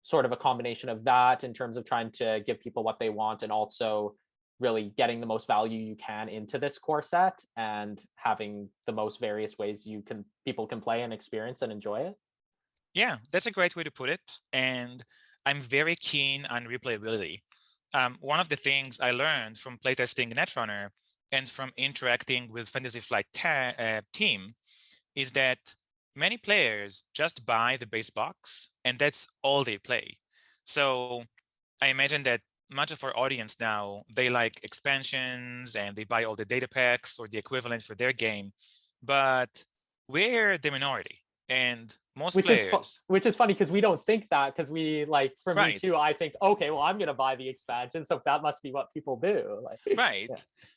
A: sort of a combination of that in terms of trying to give people what they want and also really getting the most value you can into this core set and having the most various ways people can play and experience and enjoy it?
B: Yeah, that's a great way to put it. And I'm very keen on replayability. One of the things I learned from playtesting Netrunner and from interacting with Fantasy Flight team is that many players just buy the base box and that's all they play. So I imagine that much of our audience now, they like expansions and they buy all the data packs or the equivalent for their game, but we're the minority. And most players,
A: which is funny because we don't think that, because we for me
B: right,
A: too, I think, okay, well, I'm gonna buy the expansion, so that must be what people do.
B: right.
A: Yeah.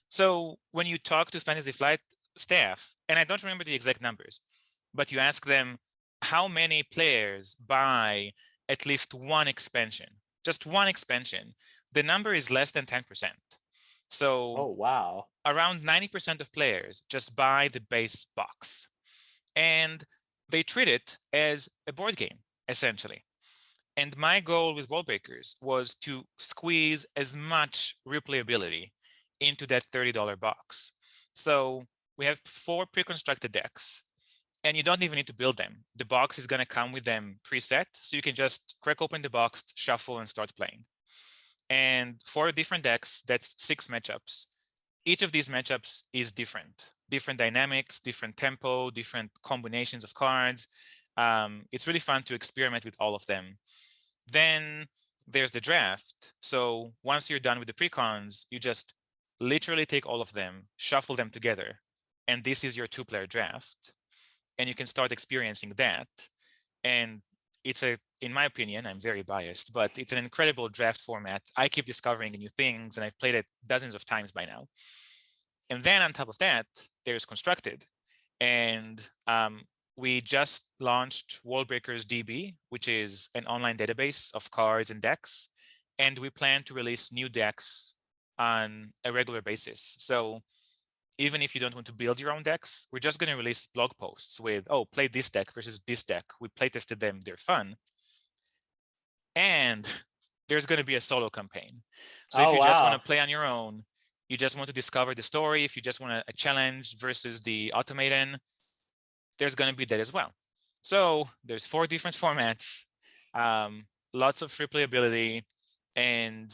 B: So when you talk to Fantasy Flight staff, and I don't remember the exact numbers, but you ask them how many players buy at least one expansion, just one expansion, the number is less than 10%. So
A: Oh, wow.
B: around 90% of players just buy the base box. And they treat it as a board game, essentially. And my goal with Worldbreakers was to squeeze as much replayability into that $30 box. So we have 4 pre-constructed decks, and you don't even need to build them. The box is going to come with them preset, so you can just crack open the box, shuffle, and start playing. And 4 different decks, that's 6 matchups. Each of these matchups is different dynamics, different tempo, different combinations of cards. It's really fun to experiment with all of them. Then there's the draft. So once you're done with the precons, you just literally take all of them, shuffle them together, and this is your 2-player draft. And you can start experiencing that. And it's in my opinion, I'm very biased, but it's an incredible draft format. I keep discovering new things, and I've played it dozens of times by now. And then on top of that, there's constructed. And we just launched Worldbreakers DB, which is an online database of cards and decks. And we plan to release new decks on a regular basis. So even if you don't want to build your own decks, we're just going to release blog posts with, oh, play this deck versus this deck. We play tested them, they're fun. And there's going to be a solo campaign. So if you just want to play on your own, you just want to discover the story, if you just want a challenge versus the automaton, there's going to be that as well. So there's 4 different formats, lots of free playability. And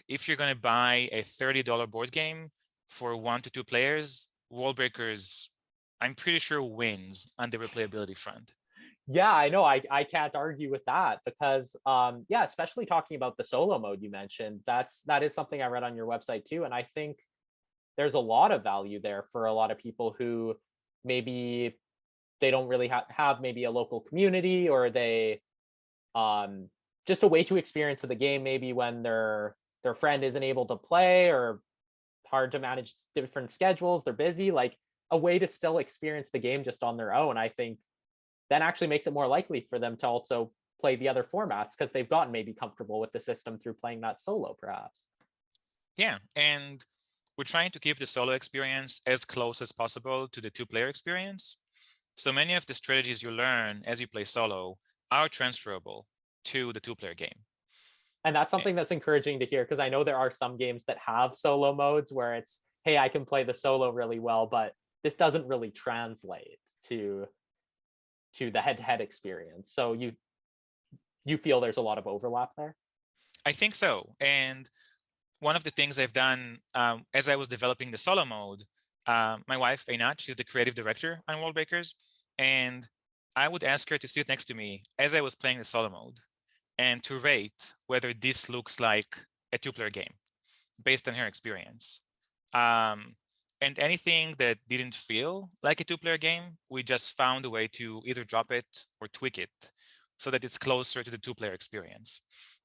B: if you're going to buy a $30 board game for 1 to 2 players, Worldbreakers, I'm pretty sure, wins on the replayability front.
A: Yeah, I know. I can't argue with that because, yeah, especially talking about the solo mode you mentioned, that is something I read on your website too. And I think there's a lot of value there for a lot of people who maybe they don't really have maybe a local community, or they just a way to experience the game maybe when their friend isn't able to play, or hard to manage different schedules, they're busy, like a way to still experience the game just on their own, I think then actually makes it more likely for them to also play the other formats because they've gotten maybe comfortable with the system through playing that solo, perhaps.
B: Yeah, and we're trying to keep the solo experience as close as possible to the two-player experience. So many of the strategies you learn as you play solo are transferable to the two-player game.
A: And that's something that's encouraging to hear, because I know there are some games that have solo modes where it's, hey, I can play the solo really well, but this doesn't really translate to the head-to-head experience. So you feel there's a lot of overlap there?
B: I think so. And one of the things I've done as I was developing the solo mode, my wife, Einat, she's the creative director on Worldbreakers, and I would ask her to sit next to me as I was playing the solo mode and to rate whether this looks like a two-player game based on her experience. And anything that didn't feel like a two-player game, we just found a way to either drop it or tweak it so that it's closer to the two-player experience.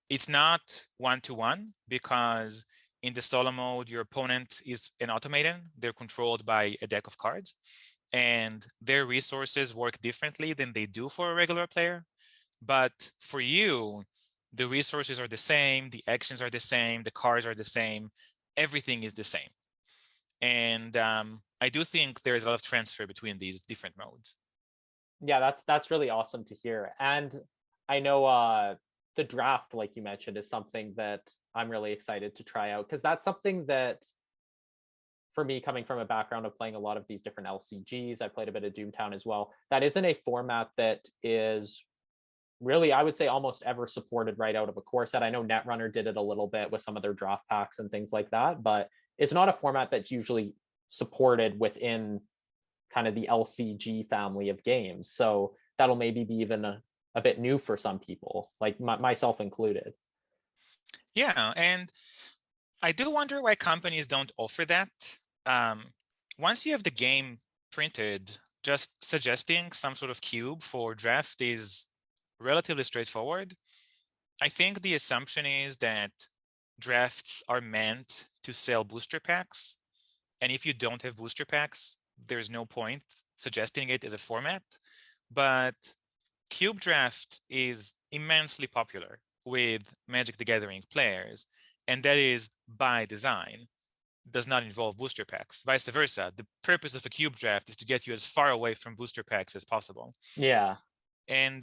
B: It's not one-to-one because in the solo mode, your opponent is an automaton. They're controlled by a deck of cards, and their resources work differently than they do for a regular player. But for you, the resources are the same, the actions are the same, the cards are the same, everything is the same. And I do think there is a lot of transfer between these different modes.
A: Yeah, that's really awesome to hear. And I know the draft, like you mentioned, is something that I'm really excited to try out, because that's something that, for me, coming from a background of playing a lot of these different LCGs, I played a bit of Doomtown as well, that isn't a format that is really, I would say, almost ever supported right out of a core set. I know Netrunner did it a little bit with some of their draft packs and things like that, but it's not a format that's usually supported within kind of the LCG family of games. So that'll maybe be even a bit new for some people, like myself included.
B: Yeah, and I do wonder why companies don't offer that. Once you have the game printed, just suggesting some sort of cube for draft is relatively straightforward. I think the assumption is that drafts are meant to sell booster packs. And if you don't have booster packs, there's no point suggesting it as a format. But Cube Draft is immensely popular with Magic the Gathering players, and that is by design. Does not involve booster packs. Vice versa, the purpose of a Cube Draft is to get you as far away from booster packs as possible.
A: Yeah.
B: And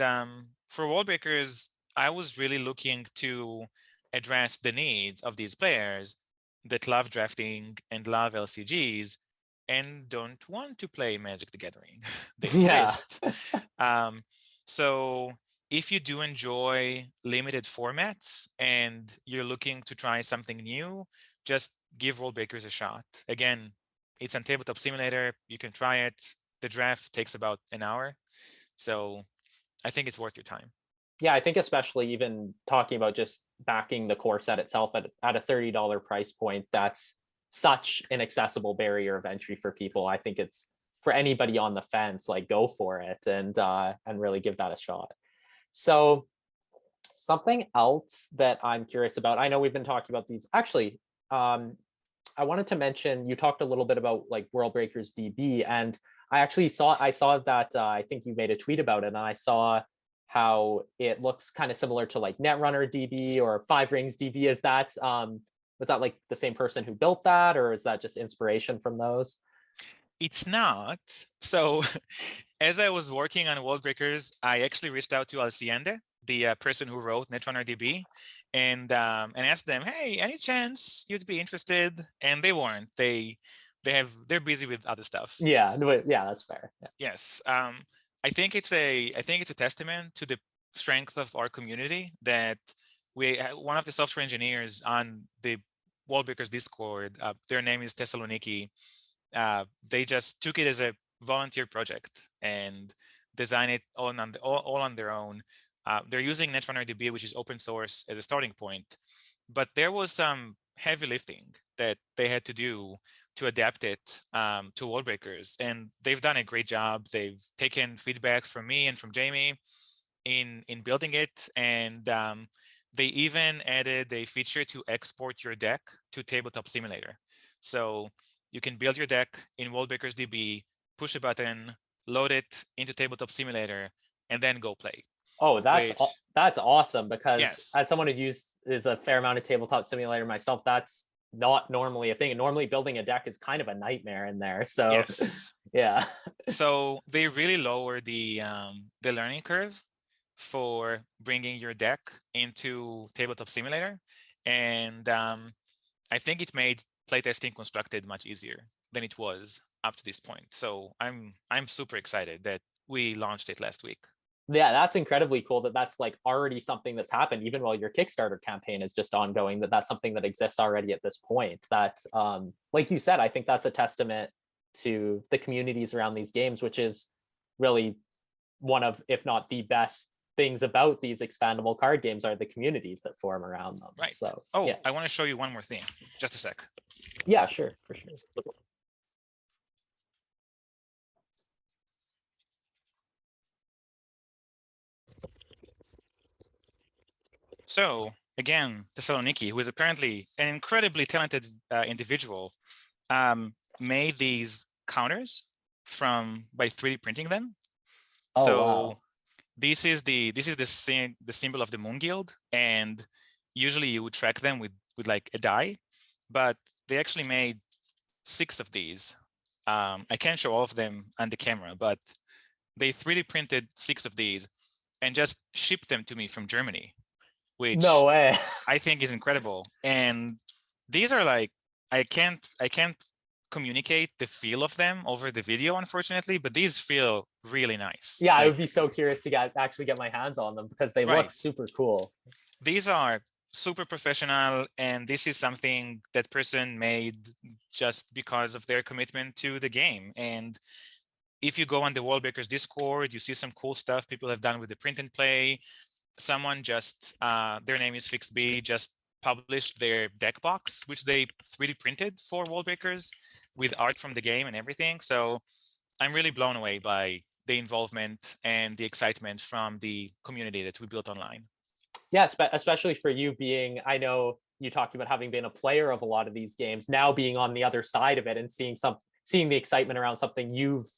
B: for Worldbreakers, I was really looking to address the needs of these players that love drafting and love LCGs and don't want to play Magic the Gathering. They
A: Yeah.
B: exist. So if you do enjoy limited formats and you're looking to try something new, just give Worldbreakers a shot. Again, it's on Tabletop Simulator. You can try it. The draft takes about an hour. So I think it's worth your time.
A: Yeah, I think especially even talking about just backing the core set itself at a $30 price point, that's such an accessible barrier of entry for people. I think it's, for anybody on the fence, like, go for it and really give that a shot. So something else that I'm curious about, I know we've been talking about these, actually, I wanted to mention, you talked a little bit about like Worldbreakers DB, and I saw that I think you made a tweet about it, and I saw how it looks kind of similar to like Netrunner DB or Five Rings DB. Is that was that like the same person who built that, or is that just inspiration from those?
B: It's not. So as I was working on Worldbreakers, I actually reached out to Alciende, the person who wrote Netrunner DB, and asked them, hey, any chance you'd be interested? And they weren't. They're busy with other stuff.
A: Yeah, yeah, that's fair. Yeah.
B: Yes. I think it's a testament to the strength of our community that one of the software engineers on the Worldbreakers Discord, their name is Thessaloniki. They just took it as a volunteer project and designed it all on their own. They're using Netrunner DB, which is open source, as a starting point, but there was some heavy lifting that they had to do to adapt it to Worldbreakers, and they've done a great job. They've taken feedback from me and from Jamie in building it, and They even added a feature to export your deck to Tabletop Simulator. So you can build your deck in Worldbreakers DB, push a button, load it into Tabletop Simulator, and then go play.
A: Oh,
B: Which,
A: that's awesome, because
B: yes,
A: as someone who uses a fair amount of Tabletop Simulator myself, that's not normally a thing. And normally building a deck is kind of a nightmare in there. So
B: yes.
A: yeah.
B: So they really lower the learning curve for bringing your deck into Tabletop Simulator, and I think it made playtesting constructed much easier than it was up to this point. So I'm super excited that we launched it last week.
A: Yeah, that's incredibly cool that that's like already something that's happened even while your Kickstarter campaign is just ongoing, that that's something that exists already at this point. That like you said, I think that's a testament to the communities around these games, which is really one of, if not the best things about these expandable card games, are the communities that form around them.
B: Right.
A: So
B: oh
A: yeah.
B: I want to show you one more thing. Just a sec.
A: Yeah, sure, for sure.
B: So again, Thessaloniki, who is apparently an incredibly talented individual, made these counters by 3D printing them.
A: Oh
B: So
A: wow.
B: this is the symbol of the Moon Guild, and usually you would track them with like a die, but they actually made 6 of these. I can't show all of them on the camera, but they 3D printed 6 of these and just shipped them to me from Germany,
A: No
B: which
A: way.
B: I think is incredible. And these are like, I can't communicate the feel of them over the video, unfortunately, but these feel really nice.
A: Yeah, I
B: Like,
A: would be so curious to actually get my hands on them, because they look
B: right.
A: super cool.
B: These are super professional, and this is something that person made just because of their commitment to the game. And if you go on the Worldbreakers Discord, you see some cool stuff people have done with the print and play. Someone just, their name is Fixed B, just published their deck box, which they 3D printed for Worldbreakers with art from the game and everything. So I'm really blown away by the involvement and the excitement from the community that we built online.
A: Yes, but especially for you being, I know you talked about having been a player of a lot of these games, now being on the other side of it and seeing the excitement around something you've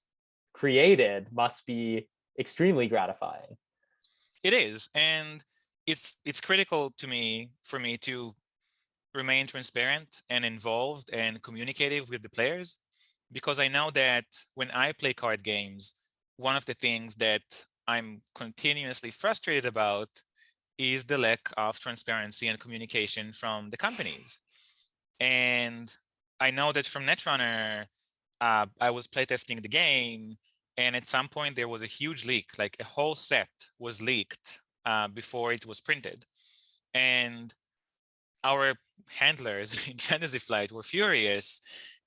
A: created must be extremely gratifying.
B: It is, and it's critical to me for me to remain transparent and involved and communicative with the players, because I know that when I play card games, one of the things that I'm continuously frustrated about is the lack of transparency and communication from the companies. And I know that from Netrunner, I was playtesting the game, and at some point there was a huge leak, like a whole set was leaked before it was printed. And our handlers in Fantasy Flight were furious.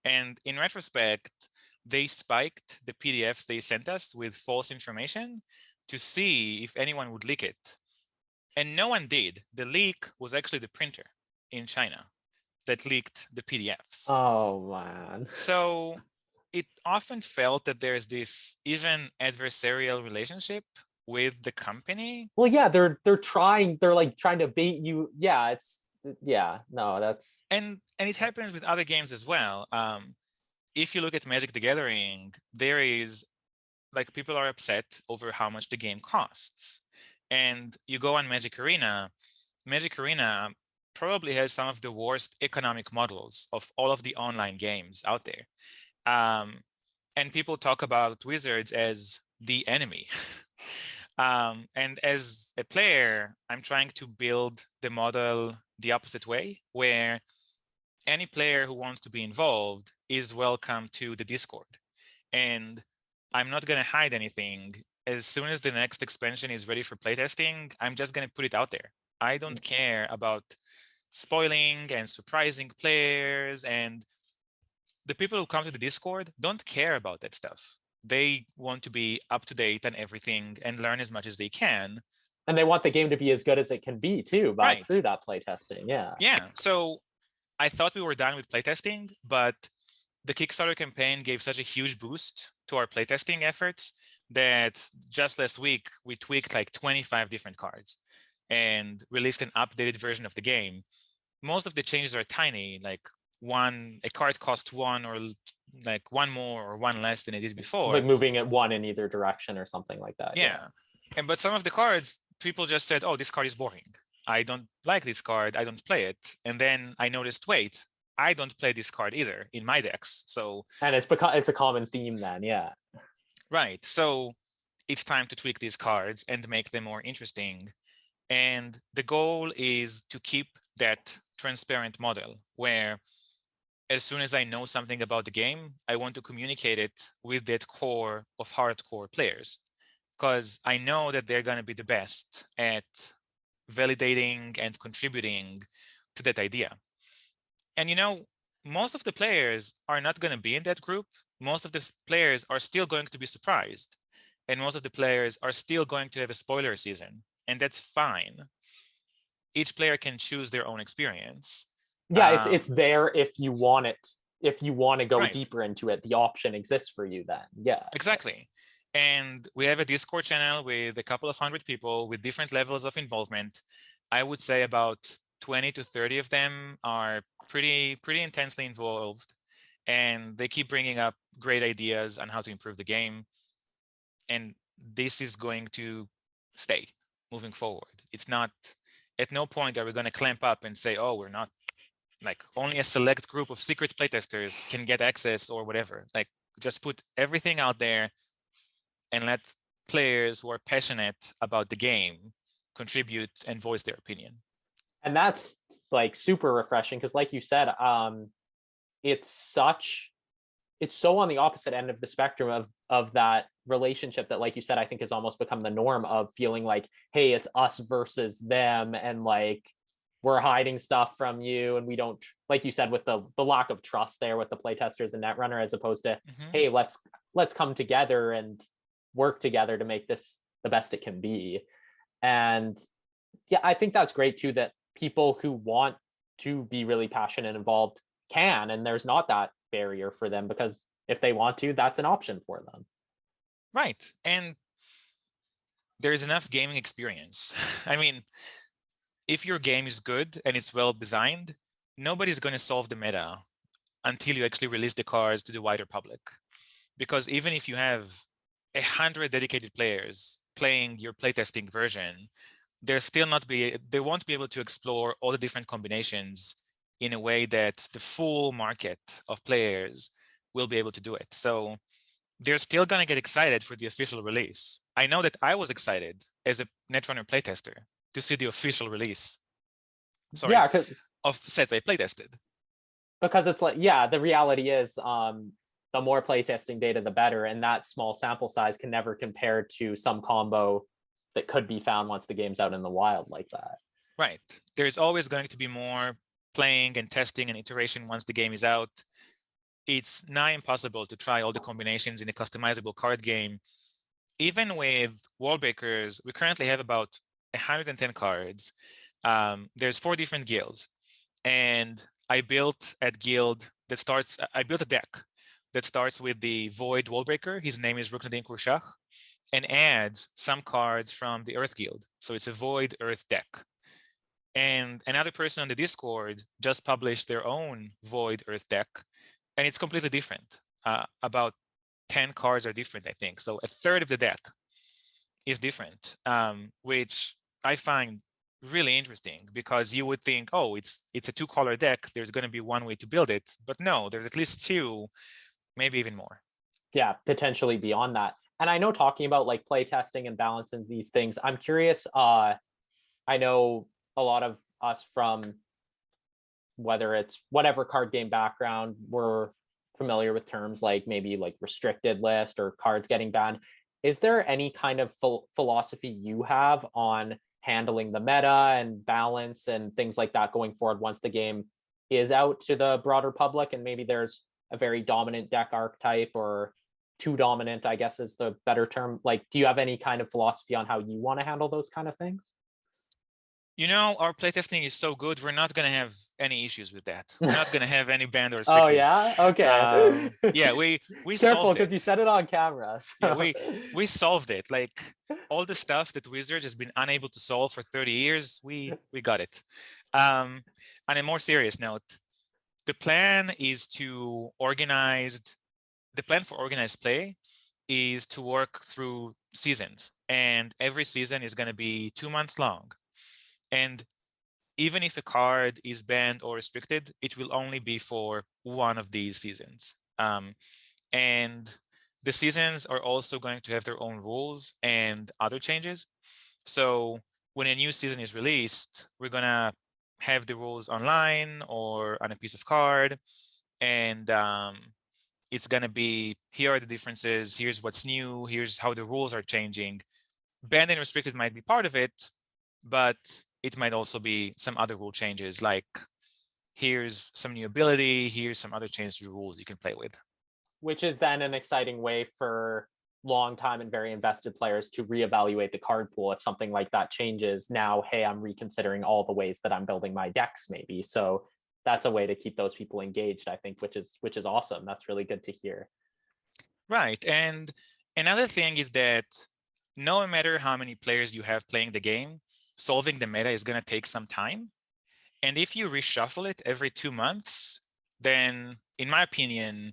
B: And in retrospect, they spiked the PDFs they sent us with false information to see if anyone would leak it. And no one did. The leak was actually the printer in China that leaked the PDFs.
A: Oh man.
B: So it often felt that there's this even adversarial relationship with the company.
A: Well, yeah, they're like trying to bait you. Yeah, that's
B: And it happens with other games as well. If you look at Magic the Gathering, there is, like, people are upset over how much the game costs. And you go on Magic Arena probably has some of the worst economic models of all of the online games out there. And people talk about Wizards as the enemy. And as a player, I'm trying to build the model the opposite way, where any player who wants to be involved is welcome to the Discord. And I'm not going to hide anything. As soon as the next expansion is ready for playtesting, I'm just going to put it out there. I don't care about spoiling and surprising players, and the people who come to the Discord don't care about that stuff. They want to be up to date on everything and learn as much as they can.
A: And they want the game to be as good as it can be too,
B: Right.
A: through that playtesting. Yeah.
B: Yeah. So I thought we were done with playtesting, but the Kickstarter campaign gave such a huge boost to our playtesting efforts that just last week we tweaked like 25 different cards. and released an updated version of the game, most of the changes are tiny, like a card costs one or like one more or one less than it did before.
A: Like moving it one in either direction or something like that.
B: Yeah. But some of the cards, people just said, oh, this card is boring. I don't like this card. I don't play it. And then I noticed, wait, I don't play this card either in my decks. So,
A: and it's a common theme then. Yeah.
B: Right. So it's time to tweak these cards and make them more interesting. And the goal is to keep that transparent model where as soon as I know something about the game, I want to communicate it with that core of hardcore players, because I know that they're going to be the best at validating and contributing to that idea. And most of the players are not going to be in that group. Most of the players are still going to be surprised. And most of the players are still going to have a spoiler season. And that's fine. Each player can choose their own experience.
A: Yeah, it's there if you want it. If you want to go
B: Right.
A: deeper into it, the option exists for you then. Yeah.
B: Exactly. And we have a Discord channel with a couple of hundred people with different levels of involvement. I would say about 20 to 30 of them are pretty intensely involved, and they keep bringing up great ideas on how to improve the game. And this is going to stay moving forward. It's not, at no point are we going to clamp up and say, oh, we're not, like, only a select group of secret playtesters can get access or whatever. Like, just put everything out there and let players who are passionate about the game contribute and voice their opinion.
A: And that's like super refreshing because, like you said, it's so on the opposite end of the spectrum of that relationship that, like you said, I think has almost become the norm of feeling like, hey, it's us versus them, and like we're hiding stuff from you, and we don't, like you said, with the lack of trust there with the playtesters and Netrunner, as opposed to, hey, let's come together and work together to make this the best it can be. And yeah, I think that's great too, that people who want to be really passionate and involved can, and there's not that barrier for them, because if they want to, that's an option for them.
B: Right. And there's enough gaming experience. I mean, if your game is good and it's well designed, nobody's going to solve the meta until you actually release the cards to the wider public. Because even if you have 100 dedicated players playing your playtesting version, they won't be able to explore all the different combinations in a way that the full market of players will be able to do it. So they're still going to get excited for the official release. I know that I was excited as a Netrunner playtester to see the official release. Sorry, yeah, of sets I playtested.
A: Because it's like, yeah, the reality is the more playtesting data, the better. And that small sample size can never compare to some combo that could be found once the game's out in the wild like that.
B: Right. There's always going to be more playing and testing and iteration once the game is out. It's nigh impossible to try all the combinations in a customizable card game. Even with Worldbreakers, we currently have about 110 cards. There's 4 different guilds. And I built a deck that starts with the Void Worldbreaker. His name is Ruknadin Kurshach, and adds some cards from the Earth Guild. So it's a Void Earth deck. And another person on the Discord just published their own Void Earth deck, and it's completely different. About 10 cards are different, I think. So a third of the deck is different, which I find really interesting, because you would think, oh, it's a 2-color deck, there's going to be one way to build it. But no, there's at least 2, maybe even more.
A: Yeah, potentially beyond that. And I know, talking about like play testing and balancing these things, I'm curious, I know a lot of us from, whether it's whatever card game background, we're familiar with terms like maybe like restricted list or cards getting banned. Is there any kind of philosophy you have on handling the meta and balance and things like that going forward once the game is out to the broader public, and maybe there's a very dominant deck archetype, or too dominant, I guess is the better term? Like, do you have any kind of philosophy on how you want to handle those kind of things?
B: You know, our playtesting is so good, we're not going to have any issues with that. We're not going to have any banned or
A: Oh
B: restricted.
A: yeah? Okay.
B: Yeah, we
A: Careful,
B: solved
A: because
B: it.
A: you said it on camera.
B: Yeah,
A: So.
B: we solved it. Like all the stuff that Wizard has been unable to solve for 30 years, we got it. On a more serious note, the plan is to organized. The plan for organized play is to work through seasons, and every season is going to be 2 months long. And even if a card is banned or restricted, it will only be for one of these seasons. And the seasons are also going to have their own rules and other changes. So when a new season is released, we're going to have the rules online or on a piece of card. And it's going to be, here are the differences, here's what's new, here's how the rules are changing. Banned and restricted might be part of it, but it might also be some other rule changes, like here's some new ability, here's some other changes to the rules you can play with.
A: Which is then an exciting way for long time and very invested players to reevaluate the card pool. If something like that changes now, hey, I'm reconsidering all the ways that I'm building my decks, maybe. So that's a way to keep those people engaged, I think, which is awesome. That's really good to hear.
B: Right. And another thing is that no matter how many players you have playing the game, solving the meta is going to take some time. And if you reshuffle it every 2 months, then in my opinion,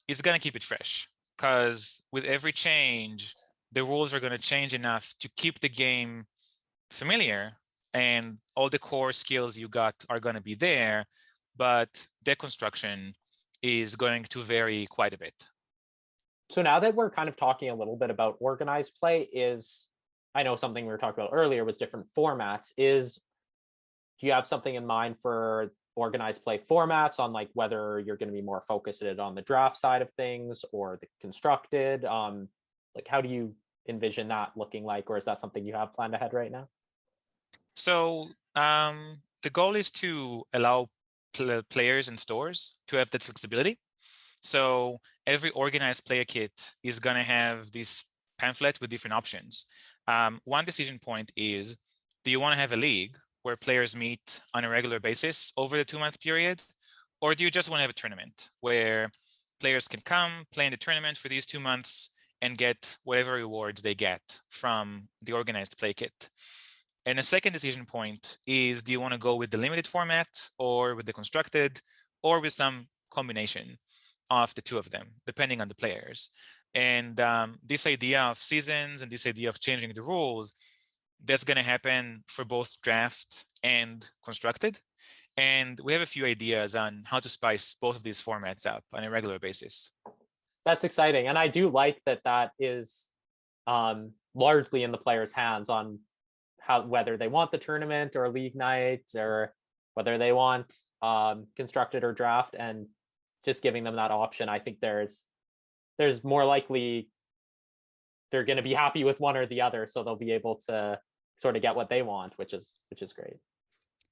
B: it's going to keep it fresh. Because with every change, the rules are going to change enough to keep the game familiar, and all the core skills you got are going to be there, but deck construction is going to vary quite a bit.
A: So now that we're kind of talking a little bit about organized play, I know something we were talking about earlier was different formats. Do you have something in mind for organized play formats, on like whether you're going to be more focused on the draft side of things or the constructed? Like how do you envision that looking like, or is that something you have planned ahead right now?
B: So the goal is to allow players and stores to have that flexibility. So every organized player kit is going to have this pamphlet with different options. One decision point is, do you want to have a league where players meet on a regular basis over the 2-month period? Or do you just want to have a tournament where players can come, play in the tournament for these 2 months, and get whatever rewards they get from the organized play kit? And the second decision point is, do you want to go with the limited format or with the constructed or with some combination of the two of them, depending on the players? And this idea of seasons and this idea of changing the rules, that's going to happen for both draft and constructed. And we have a few ideas on how to spice both of these formats up on a regular basis.
A: That's exciting. And I do like that is largely in the player's hands on whether they want the tournament or league night, or whether they want constructed or draft, and just giving them that option. I think there's more likely they're going to be happy with one or the other, so they'll be able to sort of get what they want, which is great.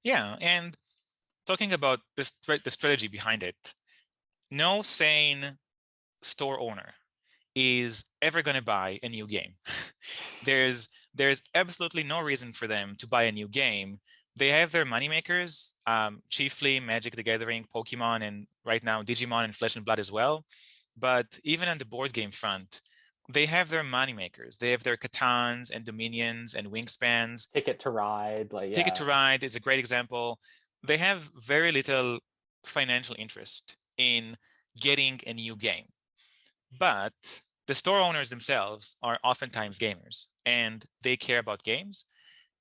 B: Yeah, and talking about the strategy behind it, no sane store owner is ever going to buy a new game. there's absolutely no reason for them to buy a new game. They have their moneymakers, chiefly Magic the Gathering, Pokemon, and right now Digimon and Flesh and Blood as well. But even on the board game front, they have their moneymakers. They have their Catans and Dominions and Wingspans.
A: Ticket to Ride, like yeah.
B: Ticket to Ride is a great example. They have very little financial interest in getting a new game. But the store owners themselves are oftentimes gamers, and they care about games,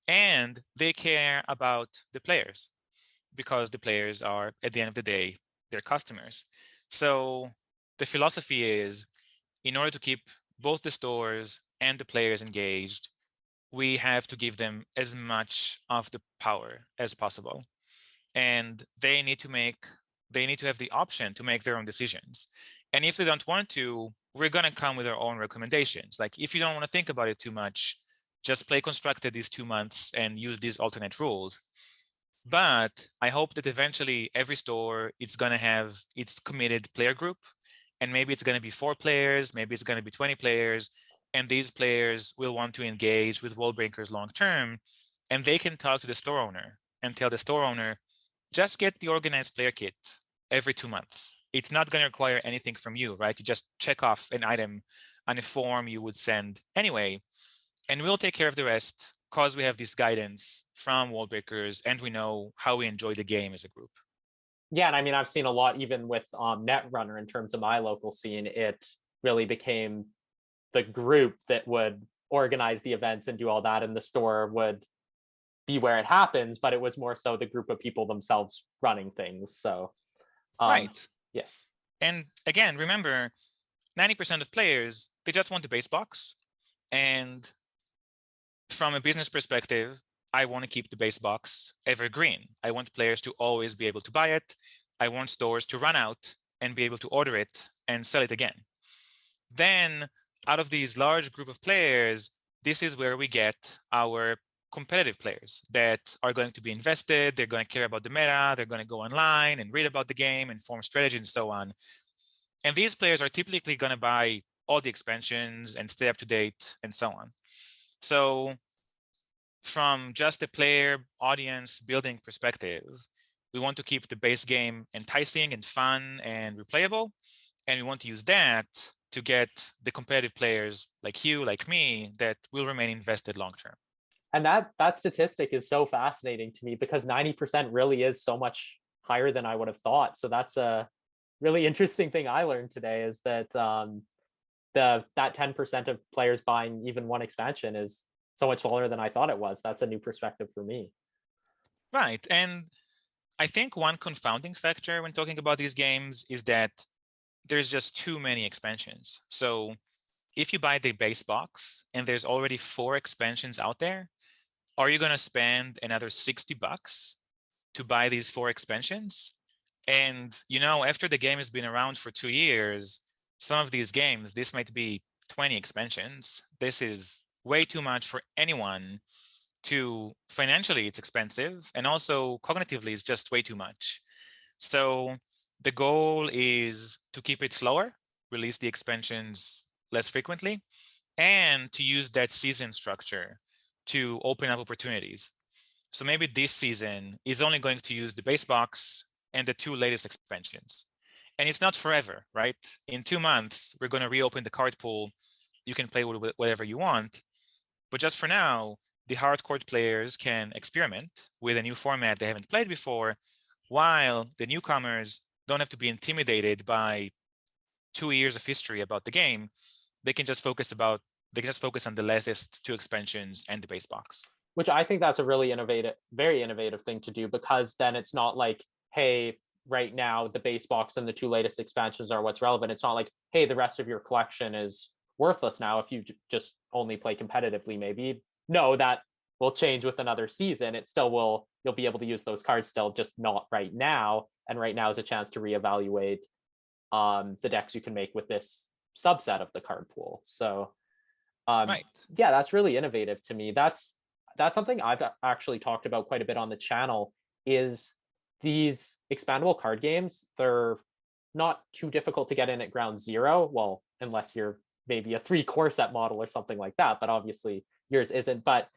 B: and they care about the players, because the players are, at the end of the day, their customers. So the philosophy is, in order to keep both the stores and the players engaged, we have to give them as much of the power as possible. And they need to have the option to make their own decisions. And if they don't want to, we're going to come with our own recommendations. Like, if you don't want to think about it too much, just play constructed these 2 months and use these alternate rules. But I hope that eventually every store, it's going to have its committed player group. And maybe it's going to be 4 players, maybe it's going to be 20 players. And these players will want to engage with Worldbreakers long term. and they can talk to the store owner and tell the store owner, just get the organized player kit every 2 months. It's not going to require anything from you, right? You just check off an item on a form you would send anyway, and we'll take care of the rest because we have this guidance from Worldbreakers and we know how we enjoy the game as a group.
A: Yeah, and I mean, I've seen a lot even with Netrunner in terms of my local scene. It really became the group that would organize the events and do all that, and the store would be where it happens, but it was more so the group of people themselves running things. So,
B: Right.
A: Yeah.
B: And again, remember, 90% of players, they just want the base box. And from a business perspective, I want to keep the base box evergreen. I want players to always be able to buy it. I want stores to run out and be able to order it and sell it again. Then out of these large group of players, this is where we get our competitive players that are going to be invested. They're going to care about the meta. They're going to go online and read about the game and form strategy and so on. And these players are typically going to buy all the expansions and stay up to date and so on. So from just a player audience building perspective, we want to keep the base game enticing and fun and replayable. And we want to use that to get the competitive players like you, like me, that will remain invested long-term.
A: And that statistic is so fascinating to me because 90% really is so much higher than I would have thought. So that's a really interesting thing I learned today, is that that 10% of players buying even one expansion is so much smaller than I thought it was. That's a new perspective for me.
B: Right. And I think one confounding factor when talking about these games is that there's just too many expansions. So if you buy the base box and there's already 4 expansions out there, are you going to spend another $60 to buy these 4 expansions? And, you know, after the game has been around for 2 years, some of these games, this might be 20 expansions. This is way too much for anyone. To financially, it's expensive, and also cognitively, it's just way too much. So the goal is to keep it slower, release the expansions less frequently, and to use that season structure to open up opportunities. So maybe this season is only going to use the base box and the 2 latest expansions. And it's not forever, right? In 2 months, we're going to reopen the card pool. You can play with whatever you want. But just for now, the hardcore players can experiment with a new format they haven't played before, while the newcomers don't have to be intimidated by 2 years of history about the game. They can just focus on the latest 2 expansions and the base box.
A: Which I think that's a really very innovative thing to do, because then it's not like, hey, right now the base box and the 2 latest expansions are what's relevant. It's not like, hey, the rest of your collection is worthless now if you just only play competitively. Maybe no, that will change with another season. It still will, you'll be able to use those cards still, just not right now. And right now is a chance to reevaluate the decks you can make with this subset of the card pool. So
B: Right.
A: yeah, that's really innovative to me. That's something I've actually talked about quite a bit on the channel, is these expandable card games. They're not too difficult to get in at ground zero. Well, unless you're maybe a 3 core set model or something like that, but obviously yours isn't. But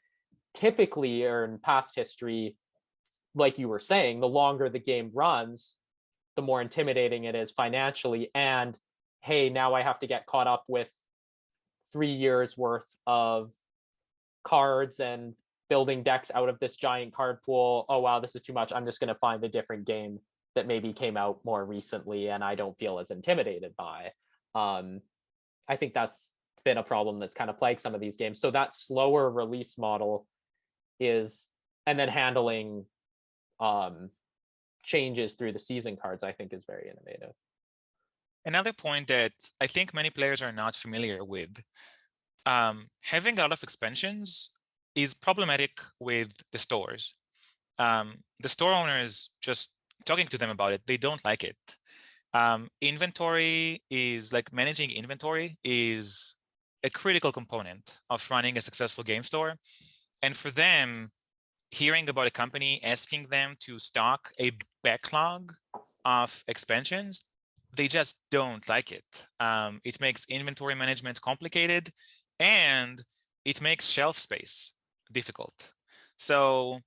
A: typically, or in past history, like you were saying, the longer the game runs, the more intimidating it is financially. And hey, now I have to get caught up with 3 years worth of cards and building decks out of this giant card pool. Oh wow, this is too much. I'm just going to find a different game that maybe came out more recently and I don't feel as intimidated by. I think that's been a problem that's kind of plagued some of these games. So that slower release model is, and then handling changes through the season cards, I think is very innovative.
B: Another point that I think many players are not familiar with, having a lot of expansions is problematic with the stores. The store owners, just talking to them about it, they don't like it. Inventory is like, managing inventory is a critical component of running a successful game store. And for them, hearing about a company asking them to stock a backlog of expansions, they just don't like it. It makes inventory management complicated, and it makes shelf space difficult. So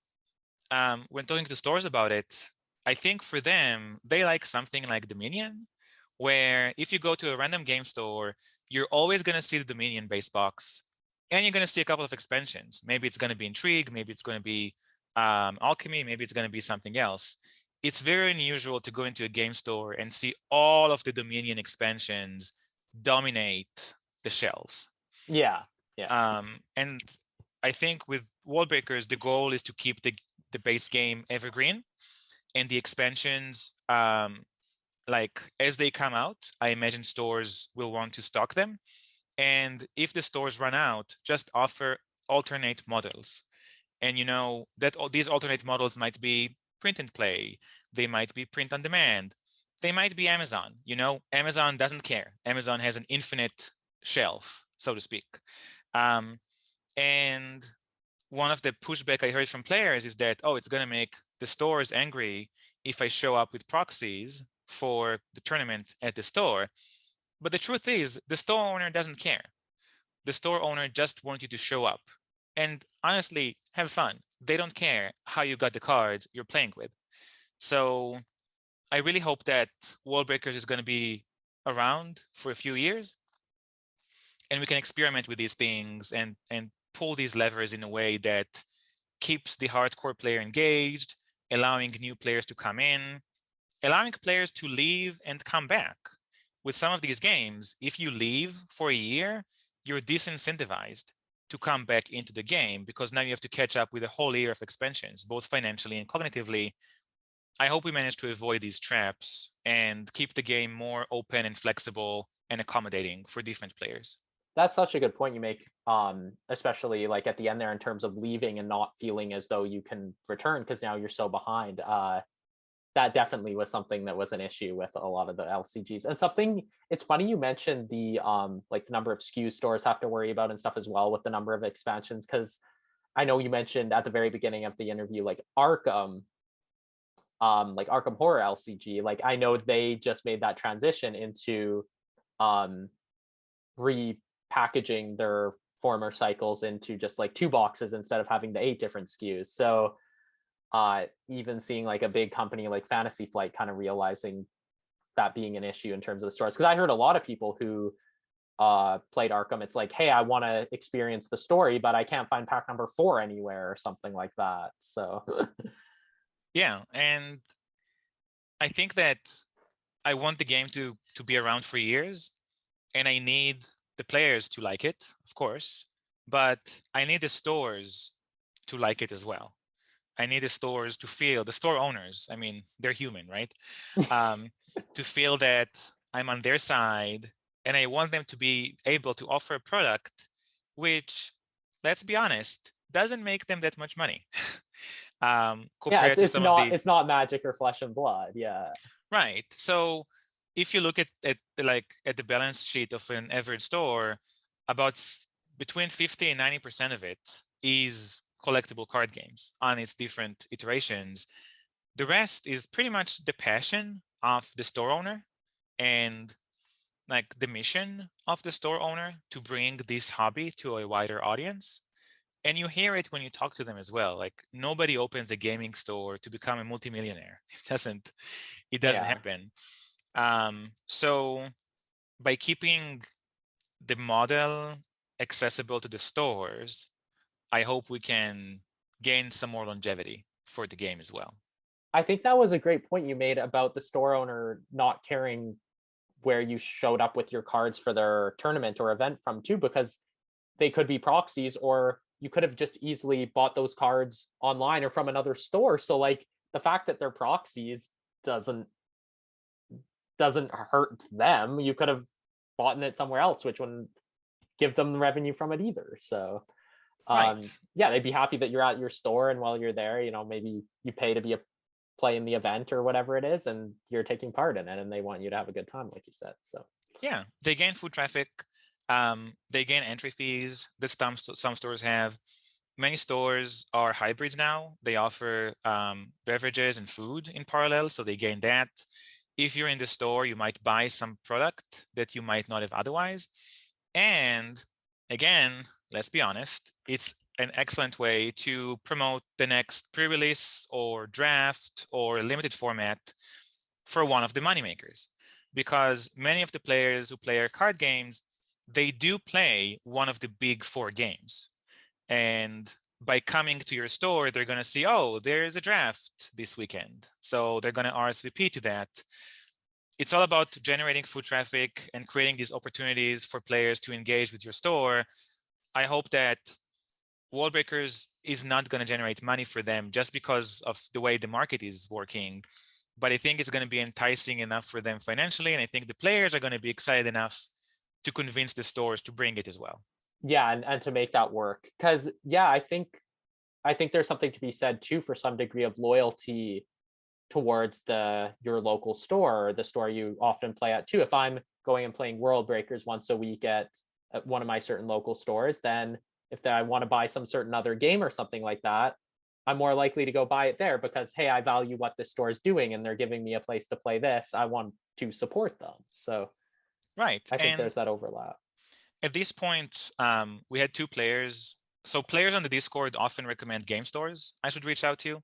B: when talking to stores about it, I think for them, they like something like Dominion, where if you go to a random game store, you're always going to see the Dominion base box, and you're going to see a couple of expansions. Maybe it's going to be Intrigue, maybe it's going to be Alchemy, maybe it's going to be something else. It's very unusual to go into a game store and see all of the Dominion expansions dominate the shelves.
A: Yeah.
B: And I think with Worldbreakers, the goal is to keep the base game evergreen, and the expansions, like as they come out, I imagine stores will want to stock them. And if the stores run out, just offer alternate models. And you know that these alternate models might be print and play, they might be print on demand, they might be Amazon. You know, Amazon doesn't care. Amazon has an infinite shelf, so to speak. And one of the pushback I heard from players is that, oh, it's going to make the stores angry if I show up with proxies for the tournament at the store. But the truth is, the store owner doesn't care. The store owner just wants you to show up. And honestly, have fun. They don't care how you got the cards you're playing with. So I really hope that Worldbreakers is going to be around for a few years, and we can experiment with these things and pull these levers in a way that keeps the hardcore player engaged, allowing new players to come in, allowing players to leave and come back. With some of these games, if you leave for a year, you're disincentivized to come back into the game because now you have to catch up with a whole year of expansions, both financially and cognitively. I hope we manage to avoid these traps and keep the game more open and flexible and accommodating for different players.
A: That's such a good point you make, especially like at the end there in terms of leaving and not feeling as though you can return because now you're so behind. That definitely was something that was an issue with a lot of the LCGs. And something, it's funny you mentioned the like the number of SKUs stores have to worry about and stuff as well with the number of expansions, because I know you mentioned at the very beginning of the interview like Arkham Horror LCG. Like I know they just made that transition into repackaging their former cycles into just like 2 boxes instead of having the 8 different SKUs. So even seeing like a big company like Fantasy Flight kind of realizing that being an issue in terms of the stores, because I heard a lot of people who played Arkham, it's like, hey, I want to experience the story but I can't find pack number 4 anywhere or something like that. So
B: yeah, and I think that I want the game to be around for years, and I need the players to like it, of course, but I need the stores to like it as well. I need the stores to feel, the store owners, I mean, they're human, right? To feel that I'm on their side, and I want them to be able to offer a product which, let's be honest, doesn't make them that much money. Compared to some of the...
A: It's not Magic or Flesh and Blood, yeah.
B: Right. So if you look at the balance sheet of an average store, about between 50 and 90% of it is collectible card games on its different iterations. The rest is pretty much the passion of the store owner and like the mission of the store owner to bring this hobby to a wider audience. And you hear it when you talk to them as well. Like nobody opens a gaming store to become a multimillionaire. It doesn't happen. So by keeping the model accessible to the stores, I hope we can gain some more longevity for the game as well.
A: I think that was a great point you made about the store owner not caring where you showed up with your cards for their tournament or event from too, because they could be proxies, or you could have just easily bought those cards online or from another store. So like the fact that they're proxies doesn't hurt them. You could have bought it somewhere else, which wouldn't give them the revenue from it either. So right. Yeah, they'd be happy that you're at your store, and while you're there, you know, maybe you pay to play in the event or whatever it is, and you're taking part in it, and they want you to have a good time, like you said. So
B: yeah, they gain foot traffic, they gain entry fees that some stores have. Many stores are hybrids now. They offer beverages and food in parallel, so they gain that. If you're in the store, you might buy some product that you might not have otherwise. And again, let's be honest, it's an excellent way to promote the next pre-release or draft or limited format for one of the moneymakers. Because many of the players who play our card games, they do play one of the big 4 games. And by coming to your store, they're going to see, oh, there's a draft this weekend. So they're going to RSVP to that. It's all about generating foot traffic and creating these opportunities for players to engage with your store. I hope that Worldbreakers is not going to generate money for them just because of the way the market is working. But I think it's going to be enticing enough for them financially. And I think the players are going to be excited enough to convince the stores to bring it as well.
A: Yeah, and to make that work. Because yeah, I think there's something to be said too for some degree of loyalty towards your local store, or the store you often play at too. If I'm going and playing Worldbreakers once a week at one of my certain local stores, then if I want to buy some certain other game or something like that, I'm more likely to go buy it there because, hey, I value what this store is doing and they're giving me a place to play this. I want to support them. So
B: right.
A: I think there's that overlap.
B: At this point, we had 2 players. So players on the Discord often recommend game stores I should reach out to.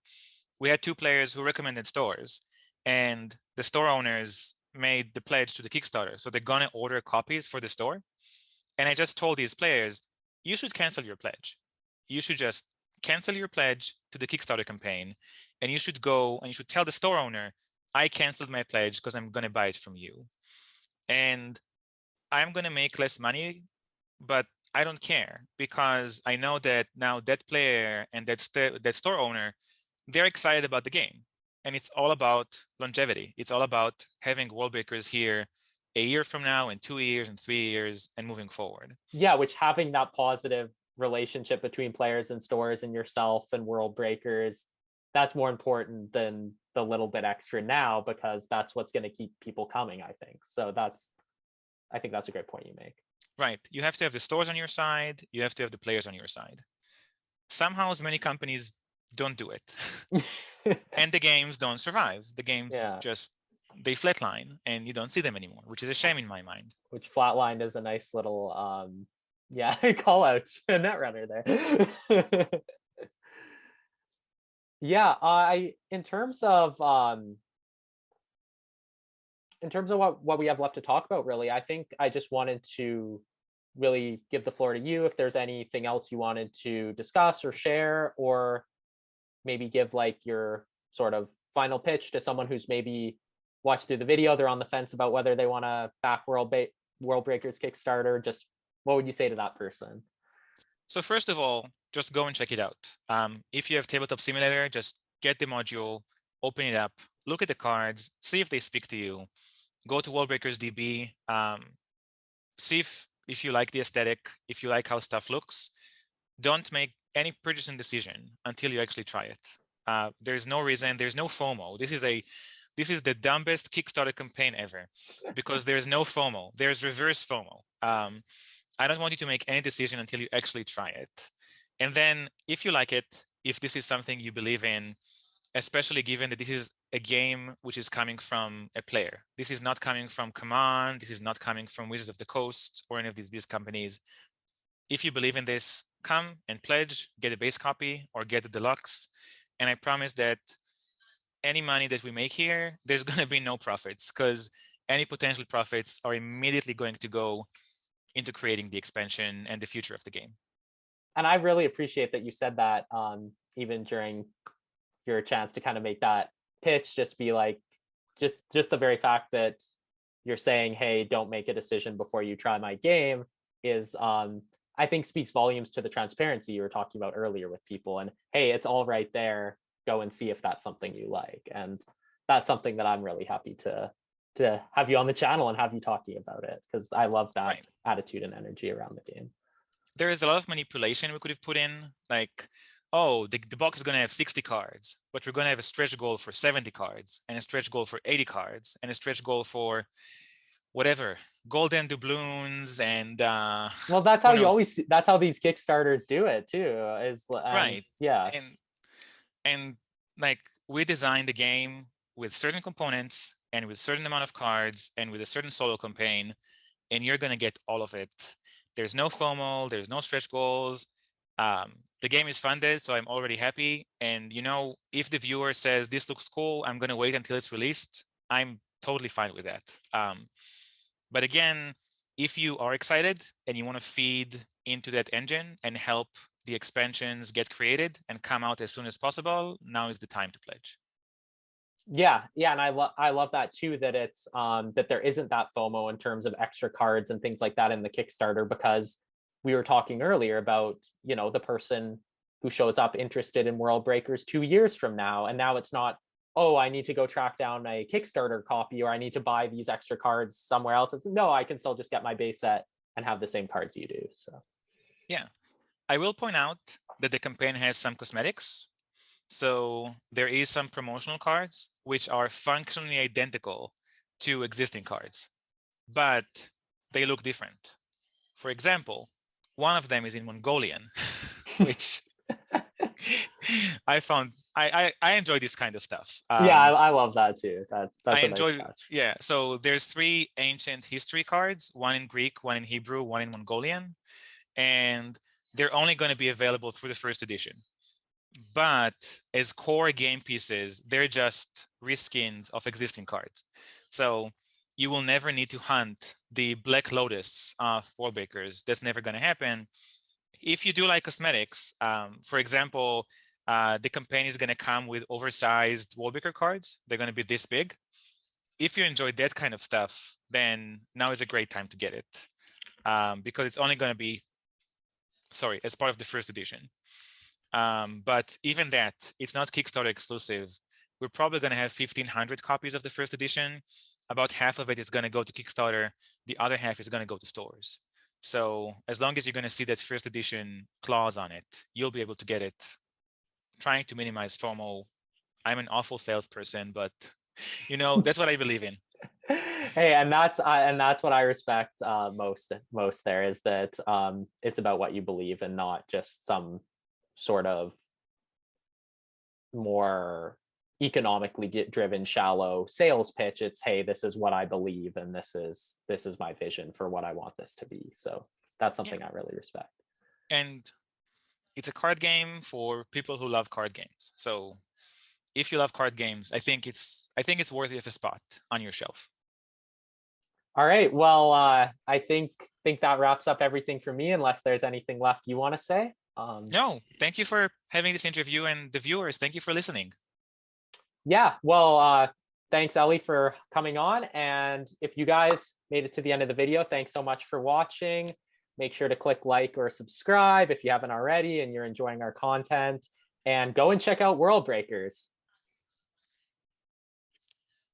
B: We had 2 players who recommended stores, and the store owners made the pledge to the Kickstarter. So they're going to order copies for the store. And I just told these players, you should cancel your pledge. You should just cancel your pledge to the Kickstarter campaign. And you should go and you should tell the store owner, I canceled my pledge because I'm going to buy it from you. And I'm going to make less money, but I don't care because I know that now that player and that store owner, they're excited about the game. And it's all about longevity. It's all about having Worldbreakers here a year from now, and 2 years, and 3 years, and moving forward.
A: Yeah, which having that positive relationship between players and stores and yourself and Worldbreakers, that's more important than the little bit extra now, because that's what's going to keep people coming, I think. So I think that's a great point you make.
B: Right. You have to have the stores on your side. You have to have the players on your side. Somehow, as many companies don't do it. And the games don't survive. The games just, they flatline and you don't see them anymore, which is a shame in my mind.
A: Which flatline is a nice little, call out Netrunner there. Yeah, in terms of what we have left to talk about, really, I think I just wanted to really give the floor to you if there's anything else you wanted to discuss or share, or maybe give like your sort of final pitch to someone who's maybe watched through the video, they're on the fence about whether they want to back Worldbreakers Kickstarter. Just what would you say to that person?
B: So first of all, just go and check it out. If you have Tabletop Simulator, just get the module, open it up, look at the cards, see if they speak to you. Go to Worldbreakers DB, see if you like the aesthetic, if you like how stuff looks. Don't make any purchasing decision until you actually try it. There's no reason, there's no FOMO. This is the dumbest Kickstarter campaign ever because there's no FOMO. There's reverse FOMO. I don't want you to make any decision until you actually try it. And then if you like it, if this is something you believe in, especially given that this is a game which is coming from a player. This is not coming from Command. This is not coming from Wizards of the Coast or any of these big companies. If you believe in this, come and pledge, get a base copy or get the deluxe. And I promise that any money that we make here, there's going to be no profits because any potential profits are immediately going to go into creating the expansion and the future of the game.
A: And I really appreciate that you said that, even during your chance to kind of make that pitch, just be like, just the very fact that you're saying, hey, don't make a decision before you try my game is, I think speaks volumes to the transparency you were talking about earlier with people. And hey, it's all right there. Go and see if that's something you like. And that's something that I'm really happy to have you on the channel and have you talking about it, because I love that attitude and energy around the game.
B: There is a lot of manipulation we could have put in, like, oh, the box is going to have 60 cards, but we're going to have a stretch goal for 70 cards and a stretch goal for 80 cards and a stretch goal for whatever, golden doubloons and
A: well, that's how that's how these Kickstarters do it too, is
B: right.
A: Yeah.
B: And like, we designed the game with certain components and with certain amount of cards and with a certain solo campaign, and you're going to get all of it. There's no FOMO, there's no stretch goals. the game is funded, so I'm already happy. And if the viewer says this looks cool, I'm going to wait until it's released, I'm totally fine with that. But again, if you are excited and you want to feed into that engine and help the expansions get created and come out as soon as possible, now is the time to pledge.
A: Yeah, and I love that too, that it's that there isn't that FOMO in terms of extra cards and things like that in the Kickstarter, because we were talking earlier about, the person who shows up interested in Worldbreakers 2 years from now, and now it's not, oh, I need to go track down a Kickstarter copy, or I need to buy these extra cards somewhere else. It's, no, I can still just get my base set and have the same cards you do. So
B: yeah, I will point out that the campaign has some cosmetics. So there is some promotional cards which are functionally identical to existing cards, but they look different. For example, one of them is in Mongolian, which I found I enjoy this kind of stuff.
A: Yeah, I love that too. That's
B: I
A: a
B: enjoy,
A: nice touch.
B: yeah. So there's 3 ancient history cards, one in Greek, one in Hebrew, one in Mongolian, and they're only going to be available through the first edition. But as core game pieces, they're just reskins of existing cards. So you will never need to hunt the Black Lotus of Worldbreakers. That's never going to happen. If you do like cosmetics, for example, the campaign is going to come with oversized Worldbreaker cards. They're going to be this big. If you enjoy that kind of stuff, then now is a great time to get it, because it's only going to be, as part of the first edition. But even that, it's not Kickstarter exclusive. We're probably going to have 1,500 copies of the first edition. About half of it is going to go to Kickstarter. The other half is going to go to stores. So as long as you're going to see that first edition clause on it, you'll be able to get it. Trying to minimize FOMO. I'm an awful salesperson, but that's what I believe in.
A: Hey, and that's what I respect most there, is that it's about what you believe and not just some sort of more economically driven shallow sales pitch. It's, hey, this is what I believe, and this is my vision for what I want this to be. So that's something I really respect.
B: And it's a card game for people who love card games. So if you love card games, I think it's worthy of a spot on your shelf.
A: All right, well, I think that wraps up everything for me, unless there's anything left you want to say.
B: No, thank you for having this interview, and the viewers, thank you for listening.
A: Yeah, well, thanks, Elli, for coming on. And if you guys made it to the end of the video, thanks so much for watching. Make sure to click like or subscribe if you haven't already and you're enjoying our content. And go and check out Worldbreakers.